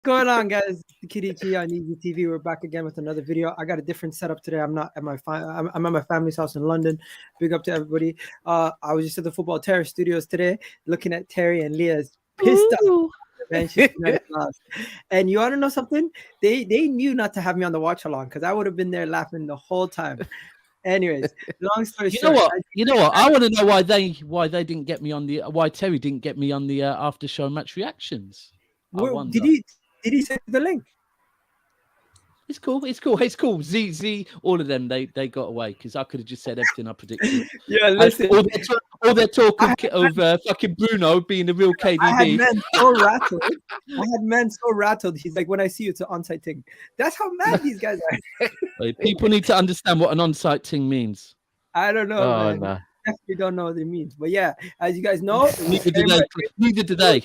going on, guys? Kitty T on Easy TV. We're back again with another video. I got a different setup today. I'm not at I'm at my family's house in London. Big up to everybody. I was just at the Football Terror Studios today, looking at Terry and Leah's pissed off. Manchester United lost. And you want to know something? They knew not to have me on the watch along because I would have been there laughing the whole time. Anyways, long story short. You know what? I want to know why they didn't get me on the why Terry didn't get me on the after show match reactions. Did he send the link? It's cool. Z, all of them, they got away because I could have just said everything I predicted. Yeah, listen. All their talk of fucking Bruno being the real KDB. I had men so rattled. He's like, when I see you, it's an on-site thing. That's how mad these guys are. People need to understand what an on-site thing means. I don't know. Oh, man. no. Definitely don't know what it means. But yeah, as you guys know, neither did they.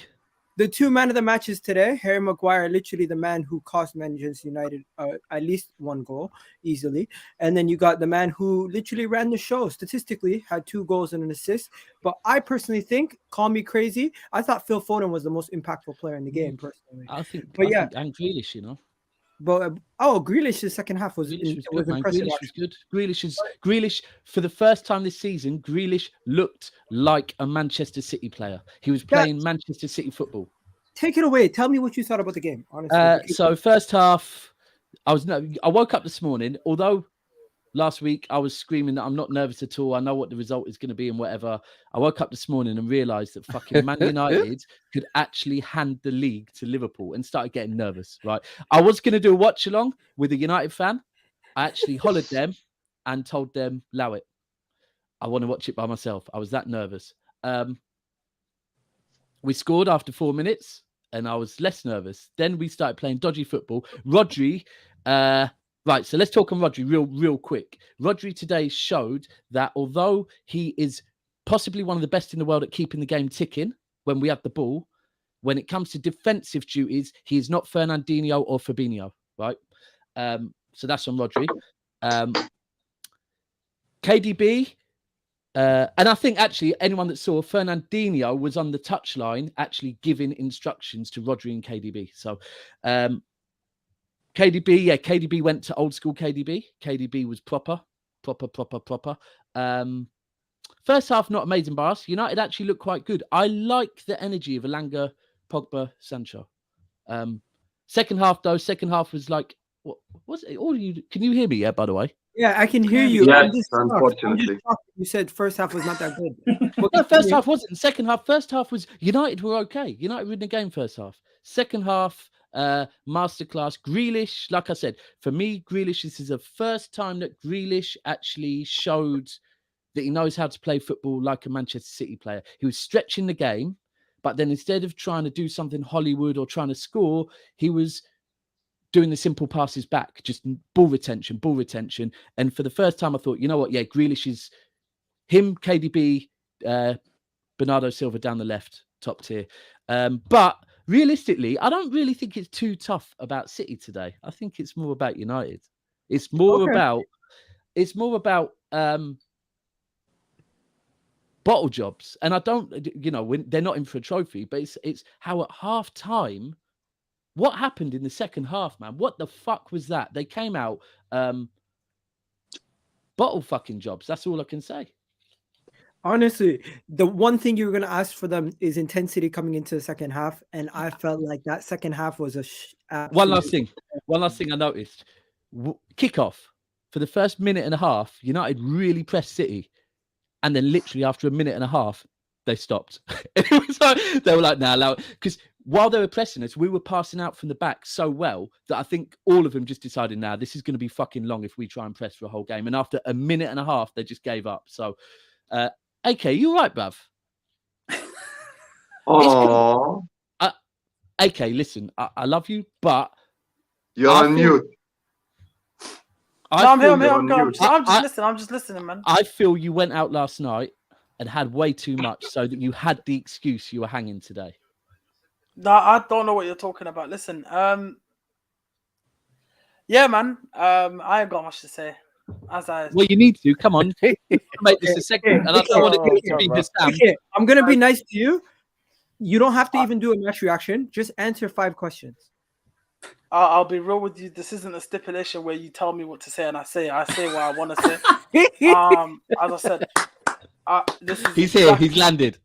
The two man of the matches today, Harry Maguire, literally the man who cost Manchester United at least one goal easily. And then you got the man who literally ran the show, statistically, had 2 goals and an assist. But I personally think, call me crazy, I thought Phil Foden was the most impactfor player in the game, personally. I think, and Grealish, you know. But Grealish's second half was impressive. Grealish was good. Grealish for the first time this season, Grealish looked like a Manchester City player. He was playing Manchester City football. Take it away. Tell me what you thought about the game, honestly. So first half, I woke up this morning, although last week I was screaming that I'm not nervous at all. I know what the result is going to be and whatever. I woke up this morning and realised that fucking Man United could actually hand the league to Liverpool and started getting nervous, right? I was going to do a watch along with a United fan. I actually hollered them and told them, allow it. I want to watch it by myself. I was that nervous. We scored after 4 minutes and I was less nervous. Then we started playing dodgy football. Rodri, right, so let's talk on Rodri real quick. Rodri today showed that although he is possibly one of the best in the world at keeping the game ticking when we have the ball, when it comes to defensive duties, he is not Fernandinho or Fabinho, right? So that's on Rodri. KDB, and I think actually anyone that saw Fernandinho was on the touchline actually giving instructions to Rodri and KDB. So KDB went to old school KDB. KDB was proper. First half, not amazing by us. United actually looked quite good. I like the energy of Elanga, Pogba, Sancho. Second half, though, was like, what was it? Can you hear me? Yeah, by the way. Yeah, I can hear you. Yes, unfortunately. You said first half was not that good. No, first half wasn't. Second half, first half was United were okay. United were in the game first half. Second half, masterclass. Grealish, like I said, for me, Grealish, this is the first time that Grealish actually showed that he knows how to play football like a Manchester City player. He was stretching the game, but then instead of trying to do something Hollywood or trying to score, he was doing the simple passes back, just ball retention. And for the first time, I thought, you know what? Yeah, Grealish is him, KDB, Bernardo Silva down the left, top tier. But realistically, I don't really think it's too tough about City today. I think it's more about United. It's more about bottle jobs. And I don't, when they're not in for a trophy, but it's how at half time, what happened in the second half, man? What the fuck was that? They came out bottle fucking jobs. That's all I can say. Honestly, the one thing you were going to ask for them is intensity coming into the second half. And I felt like that second half was One last thing I noticed. Kickoff for the first minute and a half, United really pressed City. And then literally after a minute and a half, they stopped. It was like, they were like, nah, because while they were pressing us, we were passing out from the back so well that I think all of them just decided, nah, this is going to be fucking long if we try and press for a whole game. And after a minute and a half, they just gave up. So, AK, you right, bruv? Oh, AK, listen, I love you, but you're on mute. I'm here. I'm just listening, man. I feel you went out last night and had way too much so that you had the excuse you were hanging today. No, I don't know what you're talking about. Listen, yeah, man. I ain't got much to say. Well, you need to. Come on. Make this a segment. And I don't want it to be just Sam. Okay, I'm going to be nice to you. You don't have to even do a match reaction. Just answer 5 questions. I'll be real with you. This isn't a stipulation where you tell me what to say and I say what I want to say. As I said, this is He's here. He's landed.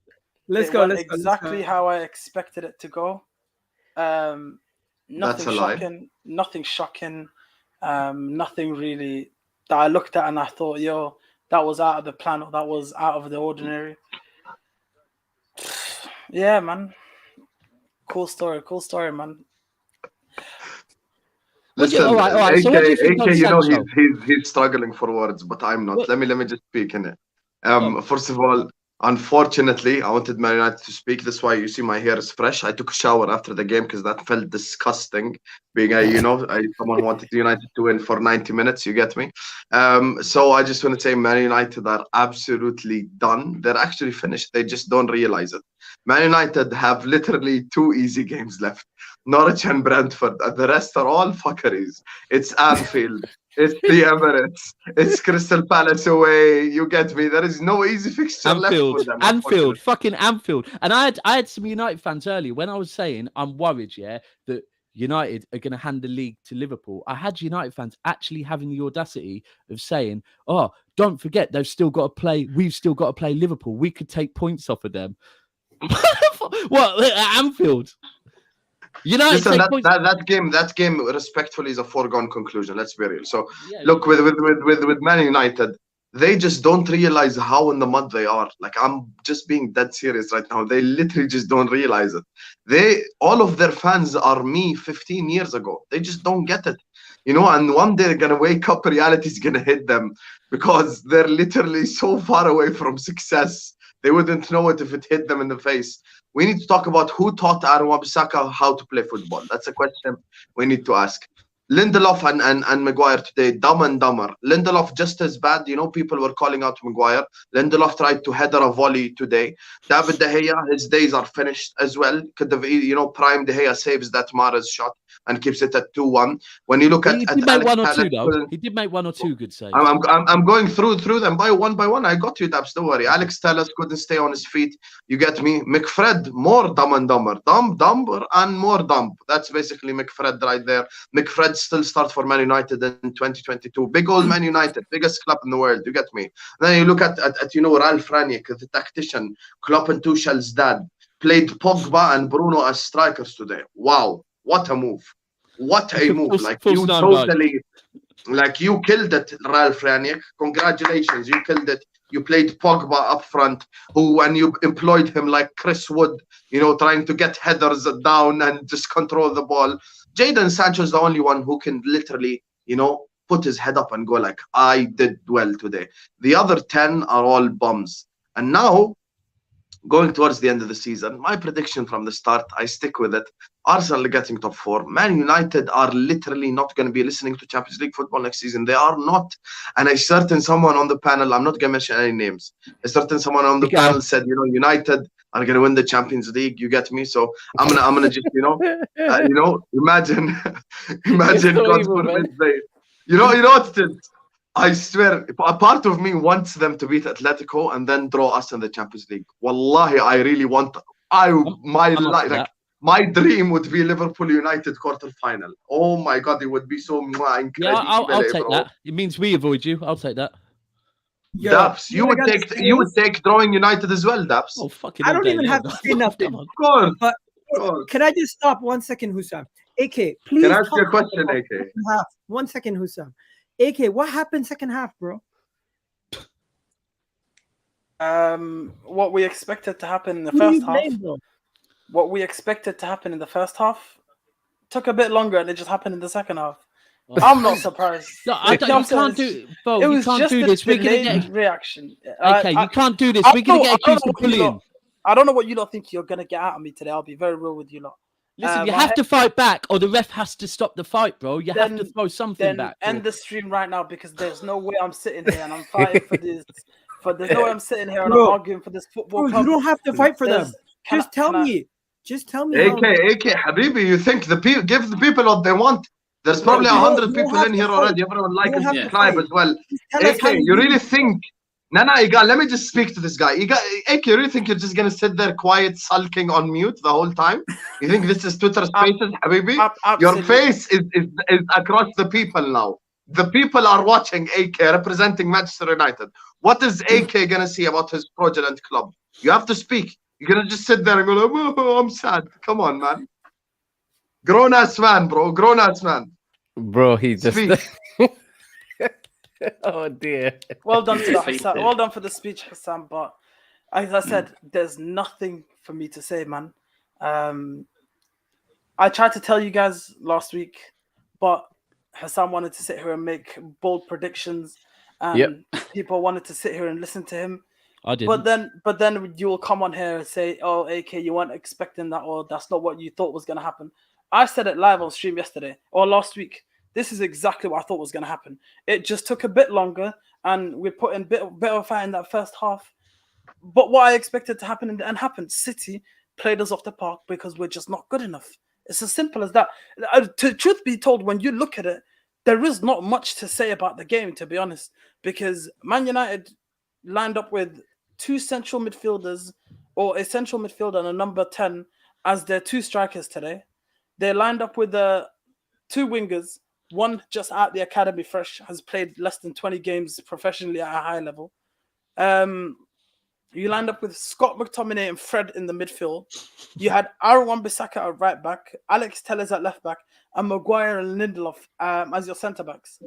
Let's go. Exactly how I expected it to go. That's a shocking. Nothing shocking. Nothing really that I looked at and I thought, yo, that was out of the plan. Or that was out of the ordinary. Yeah, man. Cool story, man. Listen, all right. So what do you think AK, of you know, Sancho? he's struggling for words, but I'm not. What? Let me just speak in it. First of all, unfortunately, I wanted Man United to speak. That's why you see my hair is fresh. I took a shower after the game because that felt disgusting. Being someone who wanted United to win for 90 minutes. You get me? So I just want to say, Man United are absolutely done. They're actually finished. They just don't realize it. Man United have literally 2 easy games left. Norwich and Brentford. And the rest are all fuckeries. It's Anfield. It's the Emirates. It's Crystal Palace away. You get me? There is no easy fixture left for them. Anfield, fucking Anfield. And I had some United fans earlier when I was saying I'm worried, that United are going to hand the league to Liverpool. I had United fans actually having the audacity of saying, "Oh, don't forget, we've still got to play Liverpool. We could take points off of them." What at Anfield? United. Listen, that game respectfully is a foregone conclusion. Let's be real. So look, with Man United, they just don't realize how in the mud they are. Like, I'm just being dead serious right now. They literally just don't realize it. All of their fans are me 15 years ago. They just don't get it. And one day they're gonna wake up, reality is gonna hit them because they're literally so far away from success. They wouldn't know it if it hit them in the face. We need to talk about who taught Aaron Wan-Bissaka how to play football. That's a question we need to ask. Lindelof and Maguire today, dumb and dumber. Lindelof just as bad. People were calling out Maguire. Lindelof tried to header a volley today. David De Gea, his days are finished as well. Could have, Prime De Gea saves that Mahrez shot and keeps it at 2-1. When you look at he did make one or two though. He did make one or two good saves. I'm going through them by one. I got you, Dabs. Don't worry. Alex Telles couldn't stay on his feet. You get me. McFred, more dumb and dumber. Dumber and more dumb. That's basically McFred right there. McFred still start for Man United in 2022. Big old Man United, biggest club in the world. You get me? Then you look at Ralf Rangnick, the tactician, Klopp and Tuchel's dad, played Pogba and Bruno as strikers today. Wow. What a move. What a move. Like, you totally, like, you killed it, Ralf Rangnick. Congratulations. You killed it. You played Pogba up front, who, when you employed him like Chris Wood, trying to get headers down and just control the ball. Jadon Sancho is the only one who can literally, put his head up and go like, I did well today. The other 10 are all bums. And now, going towards the end of the season, my prediction from the start, I stick with it. Arsenal are getting top 4. Man United are literally not going to be listening to Champions League football next season. They are not. And a certain someone on the panel, I'm not going to mention any names, a certain someone on the panel said, United are going to win the Champions League. You get me? So I'm gonna just, imagine God forbid they, you know what it is? I swear, a part of me wants them to beat Atletico and then draw us in the Champions League. Wallahi, I really want. My dream would be Liverpool United quarter-final. Oh my God, it would be so incredible. Yeah, I'll take that. It means we avoid you. I'll take that. Daps, you would take drawing United as well, Daps. Oh, fucking! I don't even have to say nothing. Of course. But can I just stop 1 second, Hussam? AK, please. Can I ask you a question, AK? 1 second, Hussam. AK, what happened second half, bro? What we expected to happen in the first half. What we expected to happen in the first half took a bit longer, and it just happened in the second half. I'm not surprised. No, you can't do. Bo, you can't do this. We're gonna get reaction. Okay, you can't do this. We're gonna get accused of bullying. I don't know what you lot think you're gonna get out of me today. I'll be very real with you lot. Listen, you have to fight back, or the ref has to stop the fight, bro. You have to throw something back. End the stream right now, because there's no way I'm sitting here and I'm fighting for this. There's no way I'm sitting here and I'm arguing for this football. Bro, you don't have to fight for them. Just tell me. Just tell me. AK, Habibi, you think give the people what they want? There's probably 100 people in here already. Everyone likes and subscribe as well. AK, you really think Igal, let me just speak to this guy. AK, you really think you're just gonna sit there quiet, sulking on mute the whole time? You think this is Twitter Spaces, Habibi? Your face is across the people now. The people are watching AK representing Manchester United. What is AK gonna say about his fraudulent club? You have to speak. You're gonna just sit there and go, oh, I'm sad. Come on, man. Grown ass man, bro. Grown ass man. Bro, he just. Speak. Oh dear. Well done to Hassan. Well done for the speech, Hassan. But as I said, there's nothing for me to say, man. I tried to tell you guys last week, but Hassan wanted to sit here and make bold predictions, and people wanted to sit here and listen to him. I didn't. But then you will come on here and say, "Oh, AK, you weren't expecting that, or that's not what you thought was going to happen." I said it live on stream yesterday or last week. This is exactly what I thought was going to happen. It just took a bit longer, and we put in a bit of fight in that first half. But what I expected to happen and happened. City played us off the park because we're just not good enough. It's as simple as that. Truth be told, when you look at it, there is not much to say about the game, to be honest, because Man United lined up with two central midfielders, or a central midfielder and a number 10 as their two strikers today. They lined up with two wingers. One just at the academy fresh, has played less than 20 games professionally at a high level. You lined up with Scott McTominay and Fred in the midfield. You had Aaron Wan-Bissaka at right back, Alex Telles at left back, and Maguire and Lindelof as your centre backs.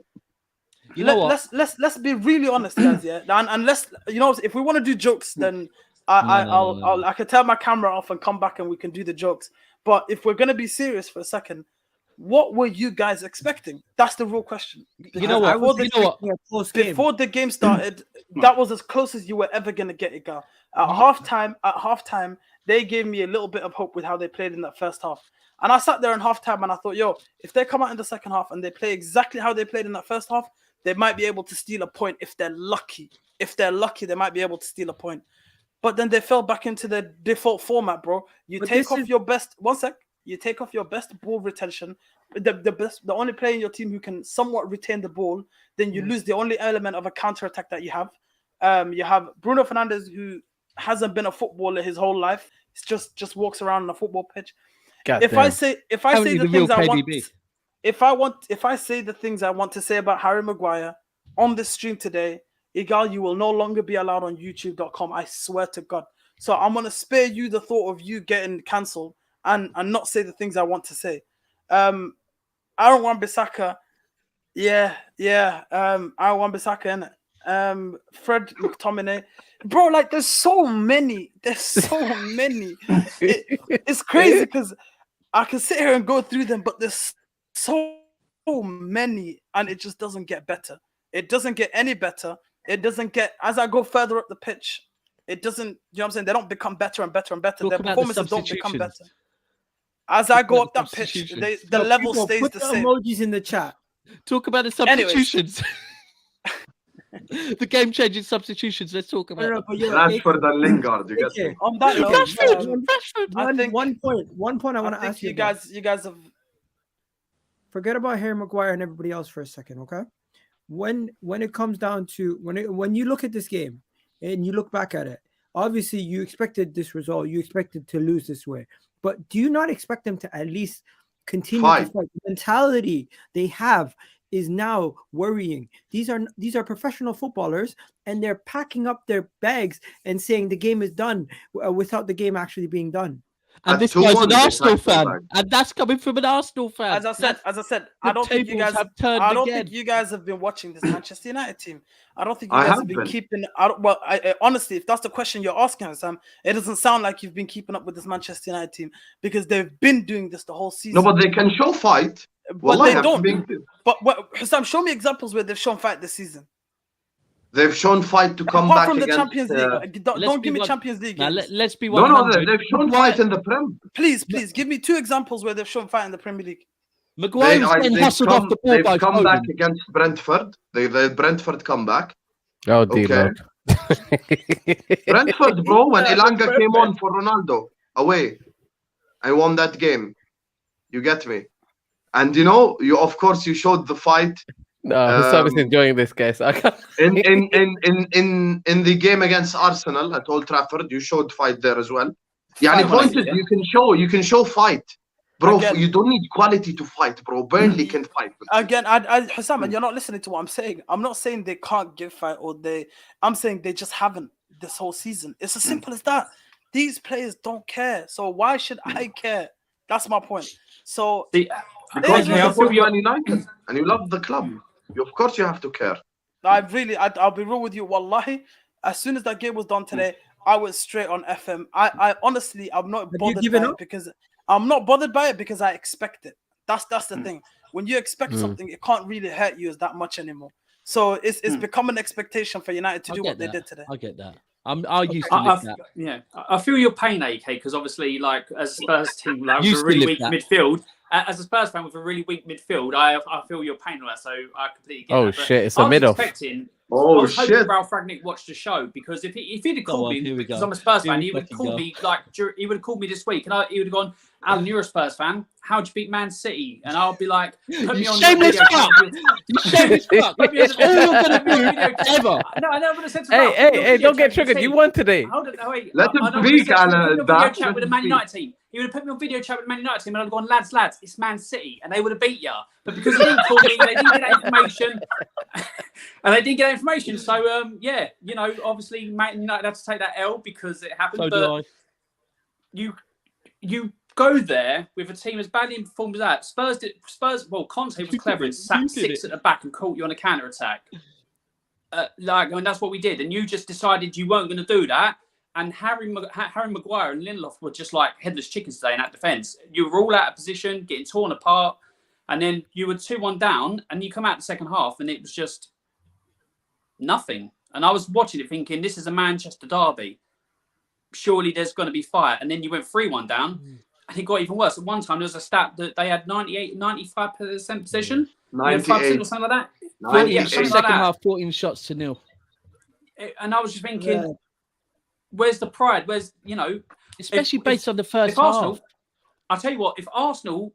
You know what? Let's be really honest, guys. Yeah, and let's, you know, if we want to do jokes, then I can turn my camera off and come back and we can do the jokes. But if we're gonna be serious for a second, what were you guys expecting? That's the real question. You know what? Before the game started, that was as close as you were ever going to get it, girl. At halftime, they gave me a little bit of hope with how they played in that first half. And I sat there in halftime and I thought, yo, if they come out in the second half and they play exactly how they played in that first half, they might be able to steal a point if they're lucky. If they're lucky, they might be able to steal a point. But then they fell back into their default format, bro. You take off your best ball retention, the only player in your team who can somewhat retain the ball, then you lose the only element of a counter-attack that you have. You have Bruno Fernandes, who hasn't been a footballer his whole life. He just walks around on a football pitch. If I say the things I want to say about Harry Maguire on this stream today, Igal, you will no longer be allowed on YouTube.com. I swear to God. So I'm gonna spare you the thought of you getting cancelled and not say the things I want to say. Aaron Wan-Bissaka, Aaron Wan-Bissaka, innit? Fred McTominay, bro. Like, there's so many. It's crazy because I can sit here and go through them, but there's so many, and it just doesn't get better. It doesn't get any better. It doesn't get, as I go further up the pitch, it doesn't, you know what I'm saying? They don't become better and better and better. Their performances don't become better. As I go up that pitch, the level stays the same. Emojis in the chat. Talk about the substitutions. The game-changing substitutions. Let's talk about Rashford and Lingard. You get me? On that note, Rashford. I think one point I want to ask you guys. You guys have. Forget about Harry Maguire and everybody else for a second, okay? When it comes down to when you look at this game and you look back at it, obviously you expected this result. You expected to lose this way, but do you not expect them to at least continue to fight? The mentality they have is now worrying. These are professional footballers, and they're packing up their bags and saying the game is done without the game actually being done. And this guy's an Arsenal fan, and that's coming from an Arsenal fan. As I said, I don't think you guys have turned. I don't think you guys have been watching this Manchester United team. I don't think you guys have been keeping. Honestly, if that's the question you're asking, Sam, it doesn't sound like you've been keeping up with this Manchester United team because they've been doing this the whole season. No, but they can show fight. But they don't. But Sam, show me examples where they've shown fight this season. They've shown fight to come back from the against, Champions League. Don't give me Champions League. Now, let's be No, they've shown fight in the Prem. Please, give me two examples where they've shown fight in the Premier League. Maguire's been hustled off the ball by They've come back against Brentford. They Brentford come back. Oh, dear. Okay. Brentford, bro, when Elanga came on for Ronaldo away, I won that game. You get me? And you know, of course you showed the fight No, Hussam is enjoying this, guys. I can't. in the game against Arsenal at Old Trafford, you showed fight there as well. Yeah, the point is, you can show fight, bro. Again- you don't need quality to fight, bro. Burnley can fight. Again, Hussam, and you're not listening to what I'm saying. I'm not saying they can't give fight I'm saying they just haven't this whole season. It's as simple as that. These players don't care. So why should I care? That's my point. So Because you support Man United and you love the club, of course you have to care. I'll be real with you. Wallahi, as soon as that game was done today, I was straight on FM. I honestly, I'm not bothered by it because I'm not bothered by it because I expect it. That's the thing. When you expect something, it can't really hurt you as that much anymore. So it's become an expectation for United to do what they did today. I get that. I used to live that. Yeah, I feel your pain, AK, because obviously, like, as a Spurs team, like, with Used a to really live weak that. midfield, as a Spurs fan with a really weak midfield, I feel your pain on that, so I completely get Oh, that. But shit, it's a I was mid-off. expecting... I Oh was hoping shit! Ralph Ragnick watched the show, because if he'd have Go called on, me, here we because go. I'm a Spurs Here fan, we he would have fucking called go. me like he would have called me this week, and he would have gone, "Alan, you're a Spurs fan. How'd you beat Man City?" And I'll be like, "Put me on your shameless video fuck! chat." You shameless fuck! Put me on It's all you're gonna put me on do video chat. ever. No, I never would have said to Ralph, Hey, put me on hey, video don't get chat with the triggered. You team. won today. Hold on, wait. Let him I know what speak, he said. Alan, Put me on video Dak, chat let with the him Man speak. United team. He would have put me on video chat with the Man United team, and I'd have gone, lads, it's Man City, and they would have beat you. But because he didn't call me, they didn't get that information, and they didn't get that information. So, yeah, you know, obviously, Man United had to take that L because it happened. So but do I. you go there with a team as badly informed as that. Spurs, well, Conte was clever and sat six at the back and caught you on a counter attack. That's what we did. And you just decided you weren't going to do that. And Harry Maguire and Lindelof were just like headless chickens today in that defence. You were all out of position, getting torn apart. And then you were 2-1 down, and you come out the second half, and it was just nothing. And I was watching it thinking, this is a Manchester derby. Surely there's going to be fire. And then you went 3-1 down, and it got even worse. At one time, there was a stat that they had 95% possession. 95% or something like that. 98. something like Second that. half, 14 shots to nil. And I was just thinking, where's the pride? Where's, you know... Especially based on the first if Arsenal, half. I'll tell you what, if Arsenal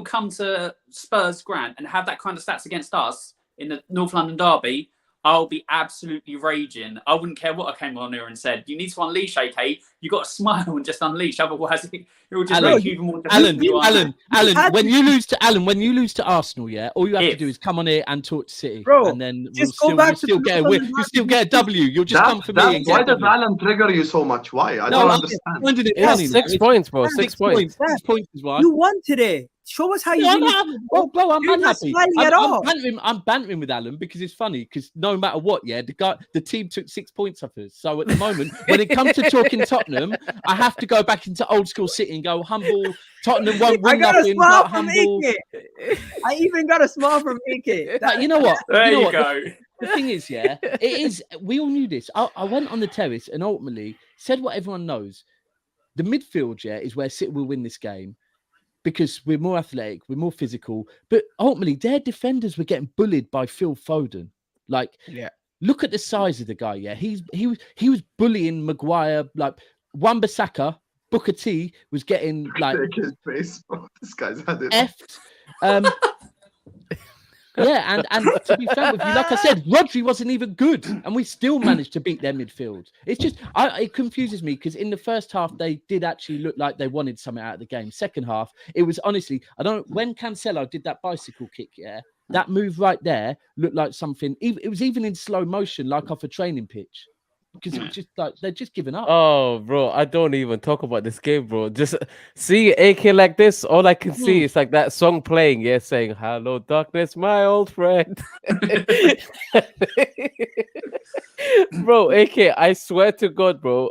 come to Spurs Grant and have that kind of stats against us in the North London derby, I'll be absolutely raging. I wouldn't care what I came on here and said. You need to unleash, AK. You got to smile and just unleash. Otherwise, it will just make you even more. Alan, when you lose to Arsenal, yeah, all you have to do is come on here and talk to City, Bro, and then just go back to you'll still get a win. You still get a W. You'll just come for me and Why get a does W. Alan trigger you so much? Why? I don't understand. Finding it It's funny, 6 though. points, bro. 6 points. 6 points is why. You won today. Show us how you win. Bro, I'm You're not unhappy. smiling at all. I'm bantering with Alan because it's funny. Because no matter what, yeah, the team took 6 points off us. So at the moment, when it comes to talking Tottenham, I have to go back into old school City and go humble. Tottenham won't I win got a nothing. smile But from humble. AK. I even got a smile from AK. But you know what? There you know you what? go. The thing is, yeah, it is. We all knew this. I went on the terrace and ultimately said what everyone knows. The midfield, yeah, is where City will win this game because we're more athletic, we're more physical. But ultimately, their defenders were getting bullied by Phil Foden. Like, look at the size of the guy. Yeah, he was bullying Maguire. Like Wan-Bissaka, Booker T was getting like Take his face, bro. This guy's had it. effed. Yeah, and to be fair with you, like I said, Rodri wasn't even good, and we still managed to beat their midfield. It's just, it confuses me because in the first half they did actually look like they wanted something out of the game. Second half, it was honestly, I don't know, when Cancelo did that bicycle kick, yeah, that move right there looked like something. It was even in slow motion, like off a training pitch, because it was just like they're just giving up. Oh, bro, I don't even talk about this game, bro. Just see AK like this. All I can see is like that song playing, yeah, saying "Hello, darkness, my old friend." Bro, AK, I swear to God, bro,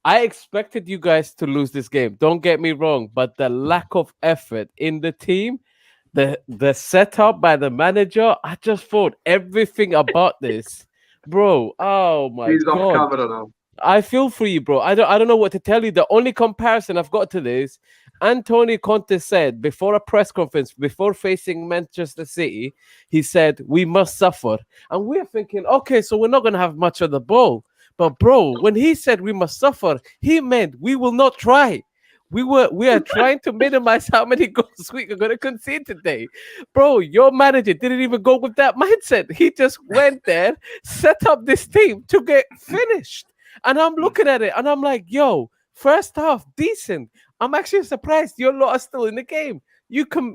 I expected you guys to lose this game. Don't get me wrong, but the lack of effort in the team, the setup by the manager, I just thought everything about this. Bro, oh my He's God. off camera now. I feel for you, bro. I don't know what to tell you. The only comparison I've got to this, Antonio Conte said before a press conference, before facing Manchester City, he said, we must suffer. And we're thinking, okay, so we're not going to have much of the ball. But bro, when he said we must suffer, he meant we will not try. We are trying to minimize how many goals we are going to concede today. Bro, your manager didn't even go with that mindset. He just went there, set up this team to get finished. And I'm looking at it and I'm like, yo, first half, decent. I'm actually surprised your lot are still in the game. You can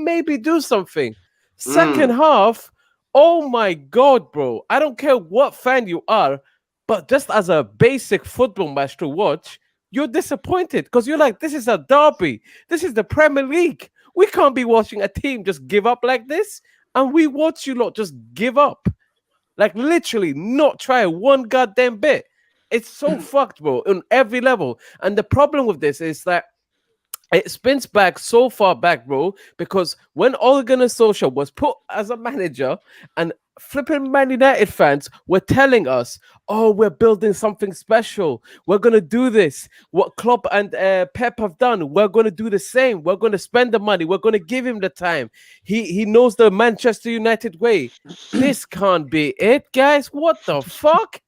maybe do something. Second half, oh my God, bro. I don't care what fan you are, but just as a basic football match to watch, you're disappointed because you're like, this is a derby. This is the Premier League. We can't be watching a team just give up like this. And we watch you lot just give up. Like literally not try one goddamn bit. It's so fucked, bro, on every level. And the problem with this is that it spins back so far back, bro, because when Ole Gunnar Solskjaer was put as a manager and flipping Man United fans were telling us, oh, we're building something special. We're going to do this. What Klopp and Pep have done, we're going to do the same. We're going to spend the money. We're going to give him the time. He knows the Manchester United way. This can't be it, guys. What the fuck?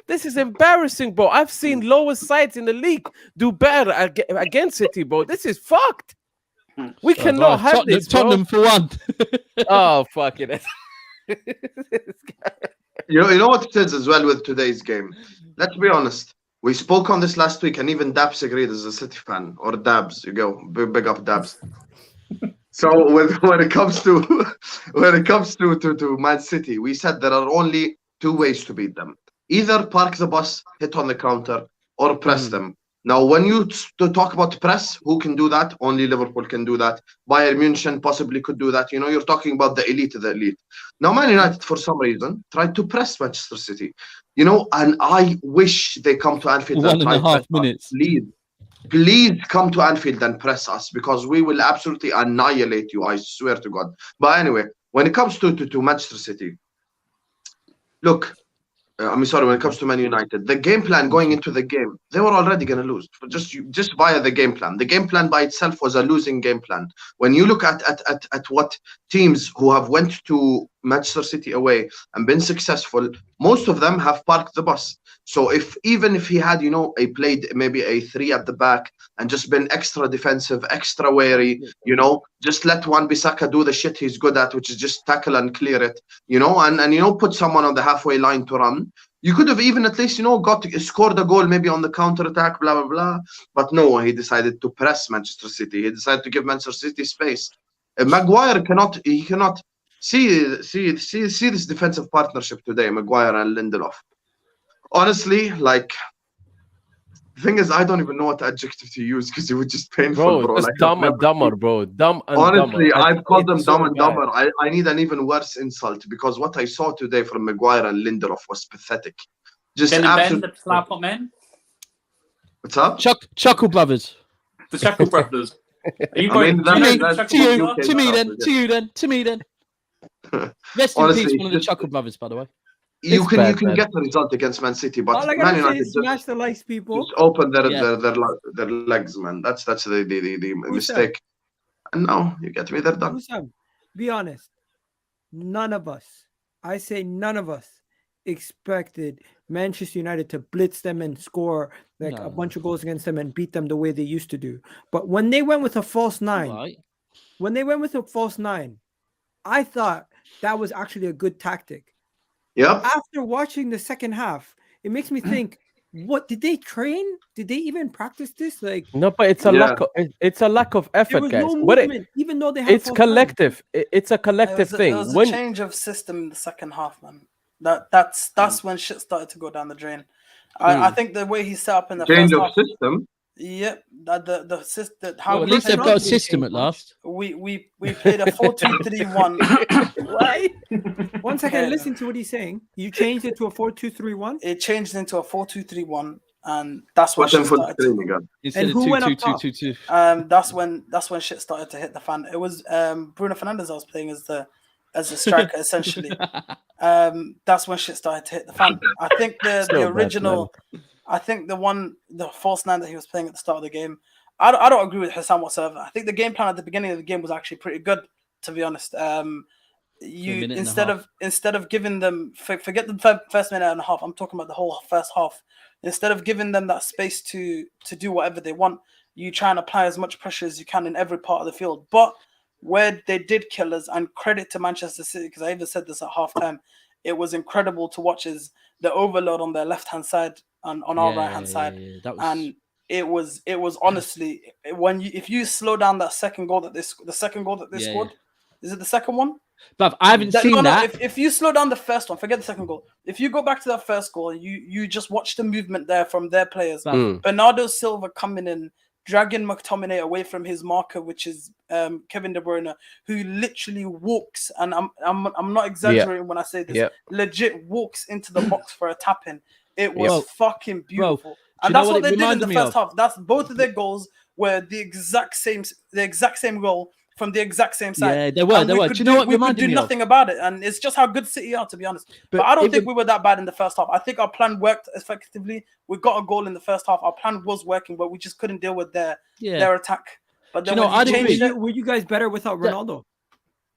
This is embarrassing, bro. I've seen lower sides in the league do better against City, bro. This is fucked. We cannot have this, bro. Tottenham for one. Oh, fuck it. You know what it is as well with today's game. Let's be honest. We spoke on this last week, and even Dabs agreed as a City fan, or Dabs. You go big up Dabs. So when it comes to Man City, we said there are only two ways to beat them: either park the bus, hit on the counter, or press them. Now, when you talk about press, who can do that? Only Liverpool can do that. Bayern Munich possibly could do that. You know, you're talking about the elite of the elite. Now, Man United, for some reason, tried to press Manchester City. You know, and I wish they come to Anfield. 1.5 minutes. Please come to Anfield and press us, because we will absolutely annihilate you. I swear to God. But anyway, when it comes to Manchester City, look. When it comes to Man United, the game plan going into the game, they were already going to lose. Just via the game plan. The game plan by itself was a losing game plan. When you look at what teams who have went to Manchester City away and been successful, most of them have parked the bus. So even if he had, played maybe a 3 at the back and just been extra defensive, extra wary, just let Wan-Bissaka do the shit he's good at, which is just tackle and clear it, and put someone on the halfway line to run. You could have even at least, scored a goal maybe on the counter attack, blah, blah, blah. But no, he decided to press Manchester City. He decided to give Manchester City space. Maguire cannot see this defensive partnership today, Maguire and Lindelof. Honestly, the thing is, I don't even know what adjective to use because it was just painful, bro. Just dumb and dumber, bro. Dumb and honestly, dumber. I've called them dumb and dumber. I need an even worse insult, because what I saw today from Maguire and Lindelof was pathetic. Just absolutely. What's up? Chuckle Brothers. The Chuckle Brothers. Are you To me then. Rest in peace, one of the Chuckle Brothers, by the way. You can get the result against Man City, but all I Man gotta say United is smash the likes, people. just open their legs, man. That's the mistake. And now you get me. They're done. Be honest. None of us expected Manchester United to blitz them and score a bunch of goals against them and beat them the way they used to do. But when they went with a false 9, I thought that was actually a good tactic. Yeah. After watching the second half, it makes me think, what did they train? Did they even practice this? No, but it's a lack of effort, there was guys. no movement, even though they had it's collective. It's a collective thing. There was a change of system in the second half, man. That's when shit started to go down the drain. I think the way he set up in the change first of half, system. Yep, the system. At least they've got a system at last. We played a 4-2-3-1. Right? 1 second, listen to what he's saying. You changed it to a 4-2-3-1. It changed into a 4-2-3-1, and that's when shit started. And who went up top? That's when shit started to hit the fan. It was Bruno Fernandes I was playing as the striker essentially. That's when shit started to hit the fan. I think the original. I think the false 9 that he was playing at the start of the game, I don't agree with Hassan whatsoever. I think the game plan at the beginning of the game was actually pretty good, to be honest. Instead of giving them, forget the first minute and a half, I'm talking about the whole first half. Instead of giving them that space to do whatever they want, you try and apply as much pressure as you can in every part of the field. But where they did kill us, and credit to Manchester City, because I even said this at halftime, it was incredible to watch is the overload on their left-hand side and on our right-hand side. That was... And it was honestly, if you slow down that second goal that the second goal that they scored, is it the second one? But I haven't seen that. If you slow down the first one, forget the second goal. If you go back to that first goal, you just watch the movement there from their players. Bernardo Silva coming in, dragging McTominay away from his marker, which is Kevin De Bruyne, who literally walks, and I'm not exaggerating when I say this, legit walks into the box for a tap-in. It was fucking beautiful. And that's what they did in the first half. That's both of their goals were the exact same goal from the exact same side. Yeah, they were. Do you know what we could do nothing about it, and it's just how good City are, to be honest. But I don't think we were that bad in the first half. I think our plan worked effectively. We got a goal in the first half. Our plan was working, but we just couldn't deal with their attack. But then were you guys better without Ronaldo?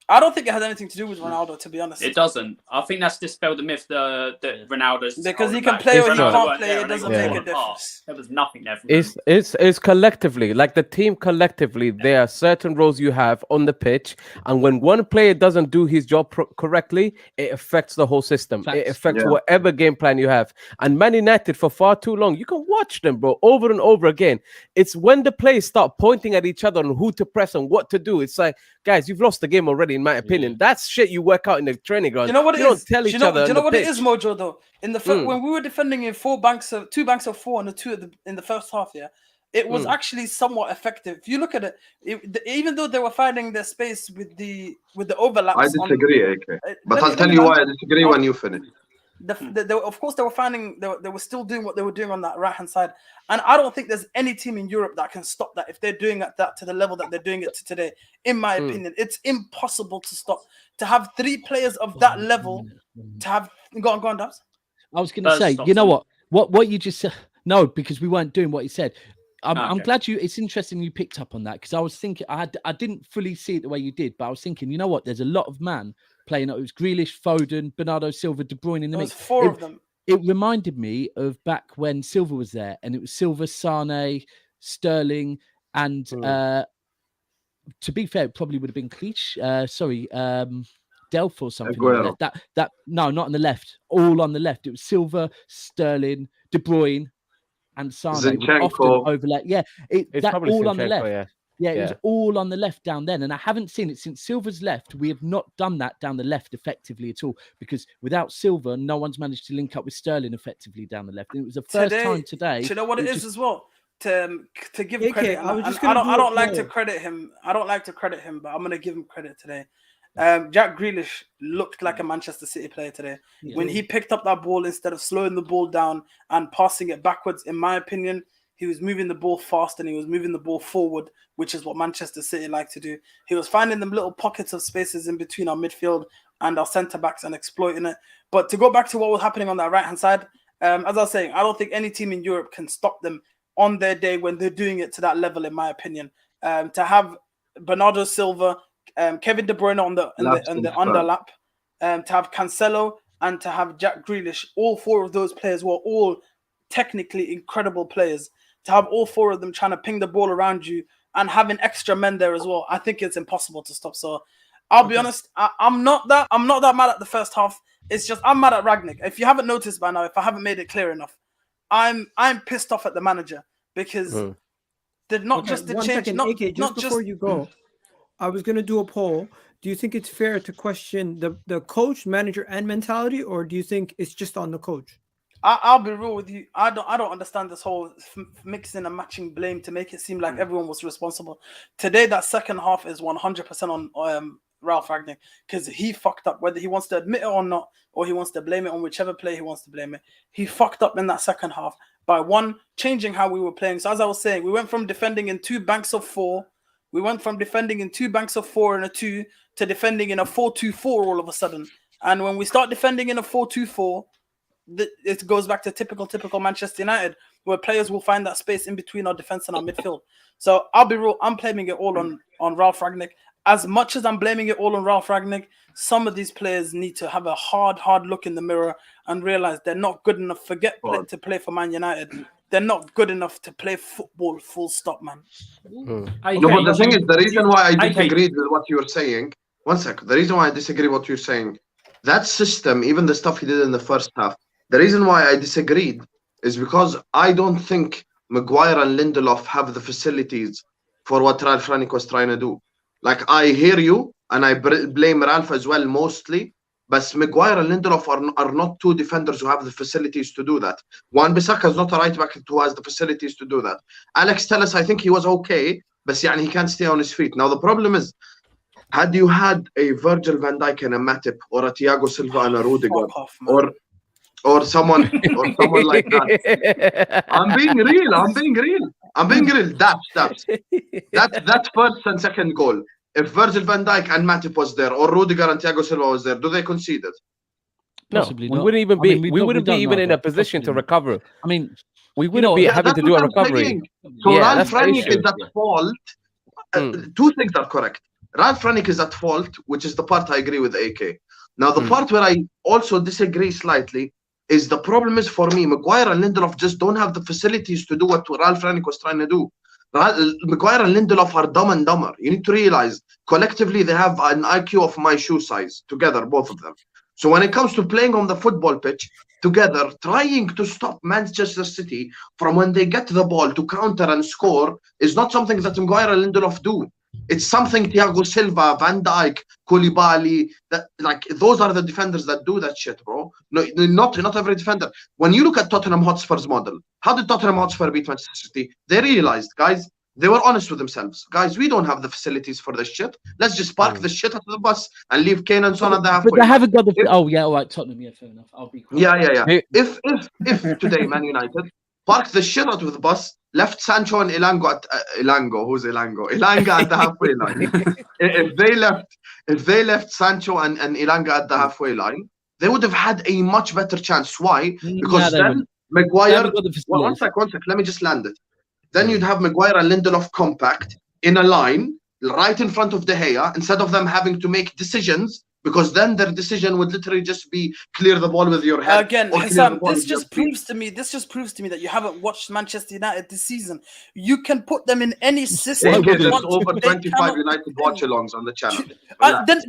I don't think it has anything to do with Ronaldo, to be honest. It doesn't. I think that's dispelled the myth that Ronaldo's because he can play or he can't play. It doesn't make a difference. There was nothing there. It's collectively, like the team collectively. There are certain roles you have on the pitch, and when one player doesn't do his job correctly, it affects the whole system. It affects whatever game plan you have. And Man United, for far too long, you can watch them, bro, over and over again. It's when the players start pointing at each other on who to press and what to do. It's like, guys, you've lost the game already. In my opinion, that's shit you work out in the training ground. You know what it is? Don't tell each other. Do you know what it is, Mojo? Though in the when we were defending in two banks of 4 and in the first half, it was actually somewhat effective. If you look at it, even though they were finding their space with the overlaps. I disagree, AK. But I'll tell you why I disagree when you finish. Of course, they were finding they were still doing what they were doing on that right hand side, and I don't think there's any team in Europe that can stop that if they're doing that to the level that they're doing it to today. In my opinion, it's impossible to stop. To have 3 players of that level, to have go on, Dabs. I was going to say, you know what you just said. No, because we weren't doing what he said. I'm glad it's interesting you picked up on that, because I was thinking I didn't fully see it the way you did, but I was thinking, you know what? There's a lot of man playing. It was Grealish, Foden, Bernardo Silva, De Bruyne in the mix. 4 of them. It reminded me of back when Silva was there, and it was Silva, Sane, Sterling, and to be fair, it probably would have been Cleach. Delph or something. Like that no, not on the left. All on the left. It was Silva, Sterling, De Bruyne, and Sane. Zinchenko. Overlap. Yeah, it's that all on the left. Yeah, it was all on the left down then, and I haven't seen it since Silva's left. We have not done that down the left effectively at all, because without Silva, no one's managed to link up with Sterling effectively down the left. And it was the first time today. Do you know what it is as well? To give credit, I don't like to credit him. I don't like to credit him, but I'm going to give him credit today. Jack Grealish looked like a Manchester City player today. When he picked up that ball, instead of slowing the ball down and passing it backwards, in my opinion, he was moving the ball fast and he was moving the ball forward, which is what Manchester City like to do. He was finding them little pockets of spaces in between our midfield and our centre-backs and exploiting it. But to go back to what was happening on that right-hand side, as I was saying, I don't think any team in Europe can stop them on their day when they're doing it to that level, in my opinion. To have Bernardo Silva, Kevin De Bruyne on the underlap, to have Cancelo and to have Jack Grealish, all 4 of those players were all technically incredible players. To have all 4 of them trying to ping the ball around you and having extra men there as well, I think it's impossible to stop. So I'll be honest, I'm not that mad at the first half. It's just I'm mad at Rangnick. If you haven't noticed by now, if I haven't made it clear enough, I'm pissed off at the manager because they're not just the change. AK, just before you go, I was going to do a poll. Do you think it's fair to question the coach, manager, and mentality, or do you think it's just on the coach? I'll be real with you. I don't understand this whole mixing and matching blame to make it seem like everyone was responsible. Today, that second half is 100% on Ralph Rangnick, because he fucked up, whether he wants to admit it or not, or he wants to blame it on whichever player he wants to blame it. He fucked up in that second half by changing how we were playing. So as I was saying, we went from defending in 2 banks of 4. We went from defending in 2 banks of 4 and a 2 to defending in a 4-2-4 all of a sudden. And when we start defending in a 4-2-4, it goes back to typical Manchester United, where players will find that space in between our defense and our midfield. So I'll be real, I'm blaming it all on Ralph Rangnick. As much as I'm blaming it all on Ralph Rangnick, some of these players need to have a hard look in the mirror and realize they're not good enough. Forget to play for Man United. they're not good enough to play football. Full stop, man. AK, No, but the thing is, the reason why I AK. disagreed with what you're saying, one second, the reason why I disagree with what you're saying, that system, even the stuff he did in the first half, the reason why I disagreed is because I don't think Maguire and Lindelof have the facilities for what Ralph Rangnick was trying to do. Like, I hear you, and I blame Ralph as well mostly, but Maguire and Lindelof are not two defenders who have the facilities to do that. Wan-Bissaka is not a right back who has the facilities to do that. Alex Telles, I think he was okay, but he can't stay on his feet. Now, the problem is, had you had a Virgil van Dijk and a Matip, or a Thiago Silva and a Rudiger, or someone like that. I'm being real. That's first and second goal. If Virgil van Dijk and Matip was there, or Rudiger and Thiago Silva was there, do they concede it? No, we wouldn't even be. We wouldn't be even in a position to recover. I mean, we wouldn't be having to do a recovery. So Ralph Rangnick is at fault. Two things are correct. Ralph Rangnick is at fault, which is the part I agree with AK. Now, the part where I also disagree slightly is the problem is, for me, Maguire and Lindelof just don't have the facilities to do what Ralph Rangnick was trying to do. Maguire and Lindelof are dumb and dumber. You need to realize, collectively, they have an IQ of my shoe size, together, both of them. So when it comes to playing on the football pitch, together, trying to stop Manchester City from when they get the ball to counter and score is not something that Maguire and Lindelof do. It's something Thiago Silva, Van Dijk, Koulibaly, those are the defenders that do that shit, bro. No, not every defender. When you look at Tottenham Hotspur's model, how did Tottenham Hotspur beat Manchester City? They realized, guys, they were honest with themselves. Guys, we don't have the facilities for this shit. Let's just park the shit out of the bus and leave Kane and Son at the halfway. But they haven't got the. Oh yeah, all right, Tottenham. Yeah, fair enough. I'll be quiet. Yeah. If today Man United parked the shit out of the bus, left Sancho and Elanga at Elanga at the halfway line. If they left Sancho and Elanga at the halfway line, they would have had a much better chance. Why? Because then Maguire. One sec. Let me just land it. Then you'd have Maguire and Lindelof compact in a line right in front of De Gea, instead of them having to make decisions, because then their decision would literally just be clear the ball with your head. Again, Hassam, this just proves to me that you haven't watched Manchester United this season. You can put them in any system. Okay, there's over 25 United watch-alongs on the channel.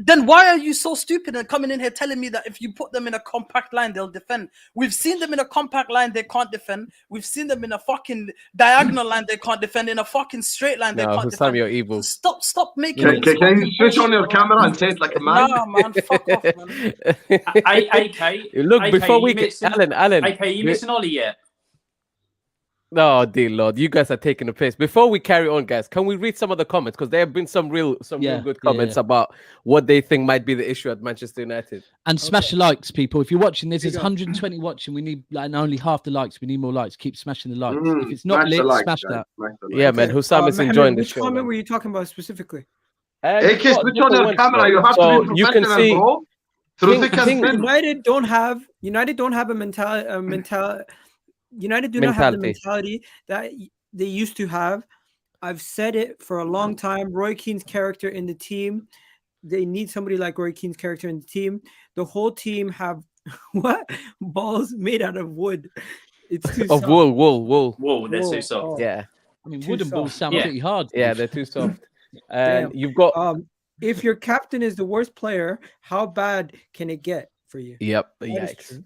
Then why are you so stupid and coming in here telling me that if you put them in a compact line, they'll defend? We've seen them in a compact line, they can't defend. We've seen them in a fucking diagonal line, they can't defend. In a fucking straight line, they can't defend. You're evil. Stop making. Can you switch on your camera and say it like a man? Nah, man, fuck off, man. AK, look, AK, before we get Alan, AK, you missing Ollie yet? No, dear Lord, you guys are taking the piss. Before we carry on, guys, can we read some of the comments? Because there have been some real good comments about what they think might be the issue at Manchester United. And smash the likes, people. If you're watching this, there's 120 watching. We need only half the likes. We need more likes. Keep smashing the likes. If it's not lit, smash that. Yeah, man. Hussam is enjoying the show. Which comment were you talking about specifically? AK, switch on your camera. You have to be professional, bro. United don't have a mentality. United do not have the mentality that they used to have. I've said it for a long time. Roy Keane's character in the team. They need somebody like Roy Keane's character in the team. The whole team have balls made out of wood. It's too soft. Wool. They're too soft. Oh. Yeah. I mean, wooden balls sound pretty hard. Yeah, they're too soft. And you've got. If your captain is the worst player, how bad can it get for you? Yep. Yikes.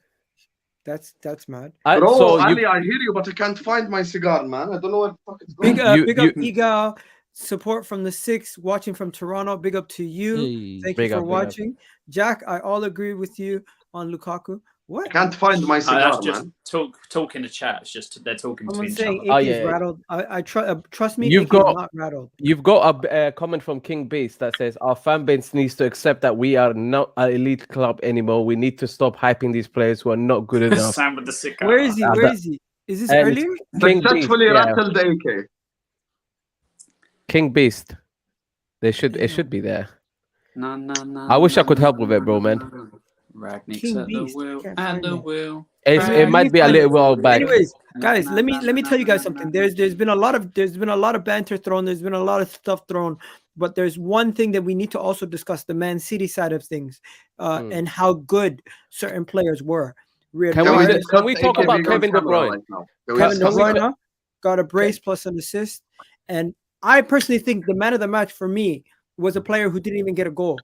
That's mad. Bro, Ali, I hear you, but I can't find my cigar, man. I don't know where the fuck it's going. Big up Igal. Support from the 6, watching from Toronto. Big up to you. Hey, Thank you for watching. Jack, I all agree with you on Lukaku. What? I can't find my cigar, that's just man. Talk in the chat. It's just they're talking Someone between saying each other. rattled. I trust me. You've not rattled. You've got a comment from King Beast that says our fan base needs to accept that we are not an elite club anymore. We need to stop hyping these players who are not good enough. Sam with the cigar. Where is he? Where is he? Is this earlier? Successfully rattled the AK. King Beast. It should be there. No. I wish I could help with it, bro, man. Ragnick's at the wheel and the wheel. It might be a little while back. Anyways, guys, let me tell you guys something. There's been a lot of banter thrown. There's been a lot of stuff thrown, but there's one thing that we need to also discuss: the Man City side of things, and how good certain players were. We had Can Mahrez. can we talk about Kevin De Bruyne? Right now? Kevin De Can we- Bruyne got a brace plus an assist, and I personally think the man of the match for me was a player who didn't even get a goal.